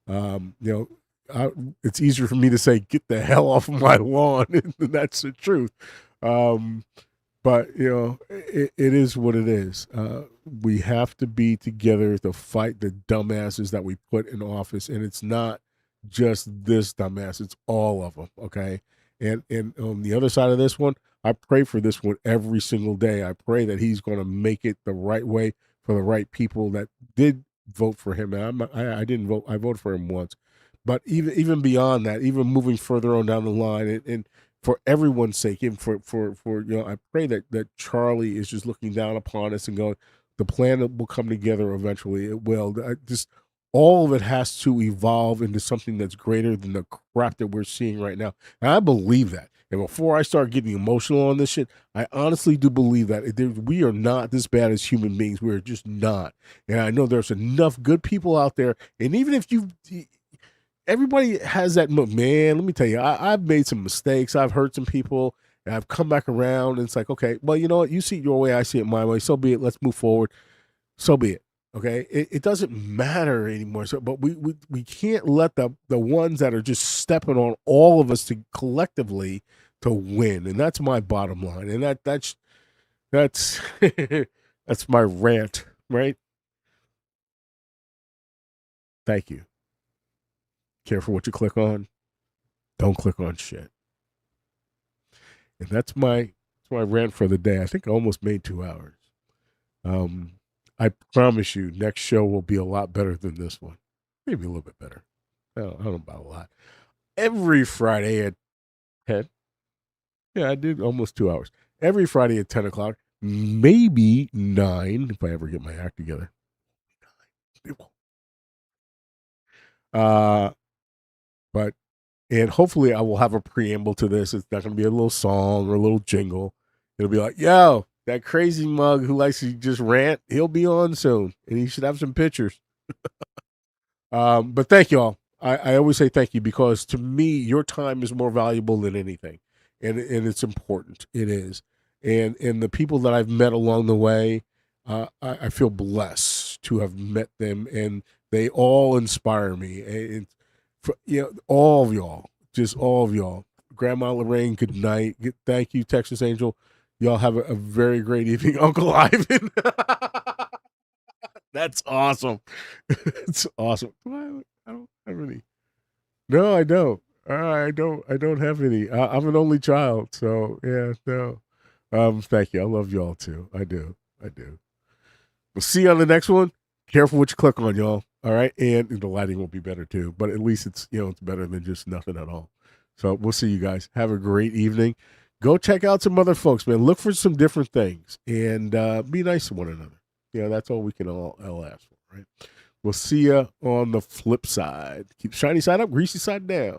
It's easier for me to say get the hell off of my lawn, and that's the truth. But it is what it is. We have to be together to fight the dumbasses that we put in office, and it's not just this dumbass; it's all of them. Okay. And on the other side of this one, I pray for this one every single day. I pray that he's going to make it the right way for the right people that did vote for him. And I didn't vote. I voted for him once, but even beyond that, even moving further on down the line, and for everyone's sake, and for I pray that Charlie is just looking down upon us and going, the plan will come together eventually. It will. All of it has to evolve into something that's greater than the crap that we're seeing right now. And I believe that. And before I start getting emotional on this shit, I honestly do believe that we are not this bad as human beings. We're just not. And I know there's enough good people out there. And even if everybody has that, man, let me tell you, I've made some mistakes. I've hurt some people. And I've come back around. And it's like, okay, well, you know what? You see it your way. I see it my way. So be it. Let's move forward. So be it. Okay, it doesn't matter anymore. So, but we can't let the ones that are just stepping on all of us to collectively to win, and that's my bottom line. And that's that's my rant, right? Thank you. Careful what you click on. Don't click on shit. And that's my rant for the day. I think I almost made 2 hours. I promise you, next show will be a lot better than this one. Maybe a little bit better. I don't know about a lot. Every Friday at 10. Yeah, I did almost 2 hours. Every Friday at 10 o'clock, maybe 9 if I ever get my act together. Uh, but and hopefully I will have a preamble to this. It's not going to be a little song or a little jingle. It'll be like, yo, that crazy mug who likes to just rant, he'll be on soon, and he should have some pictures. But thank you all. I always say thank you because to me, your time is more valuable than anything, and it's important. It is, and the people that I've met along the way, I feel blessed to have met them, and they all inspire me. And all of y'all, just all of y'all. Grandma Lorraine, good night. Thank you, Texas Angel. Y'all have a very great evening, Uncle Ivan. That's awesome. It's awesome. I don't have any. No, I don't. I don't have any. I'm an only child, so yeah, no. Thank you. I love y'all too. I do. I do. We'll see you on the next one. Careful what you click on, y'all. All right, and the lighting will be better too. But at least it's it's better than just nothing at all. So we'll see you guys. Have a great evening. Go check out some other folks, man. Look for some different things and be nice to one another. That's all we can all ask for, right? We'll see you on the flip side. Keep shiny side up, greasy side down.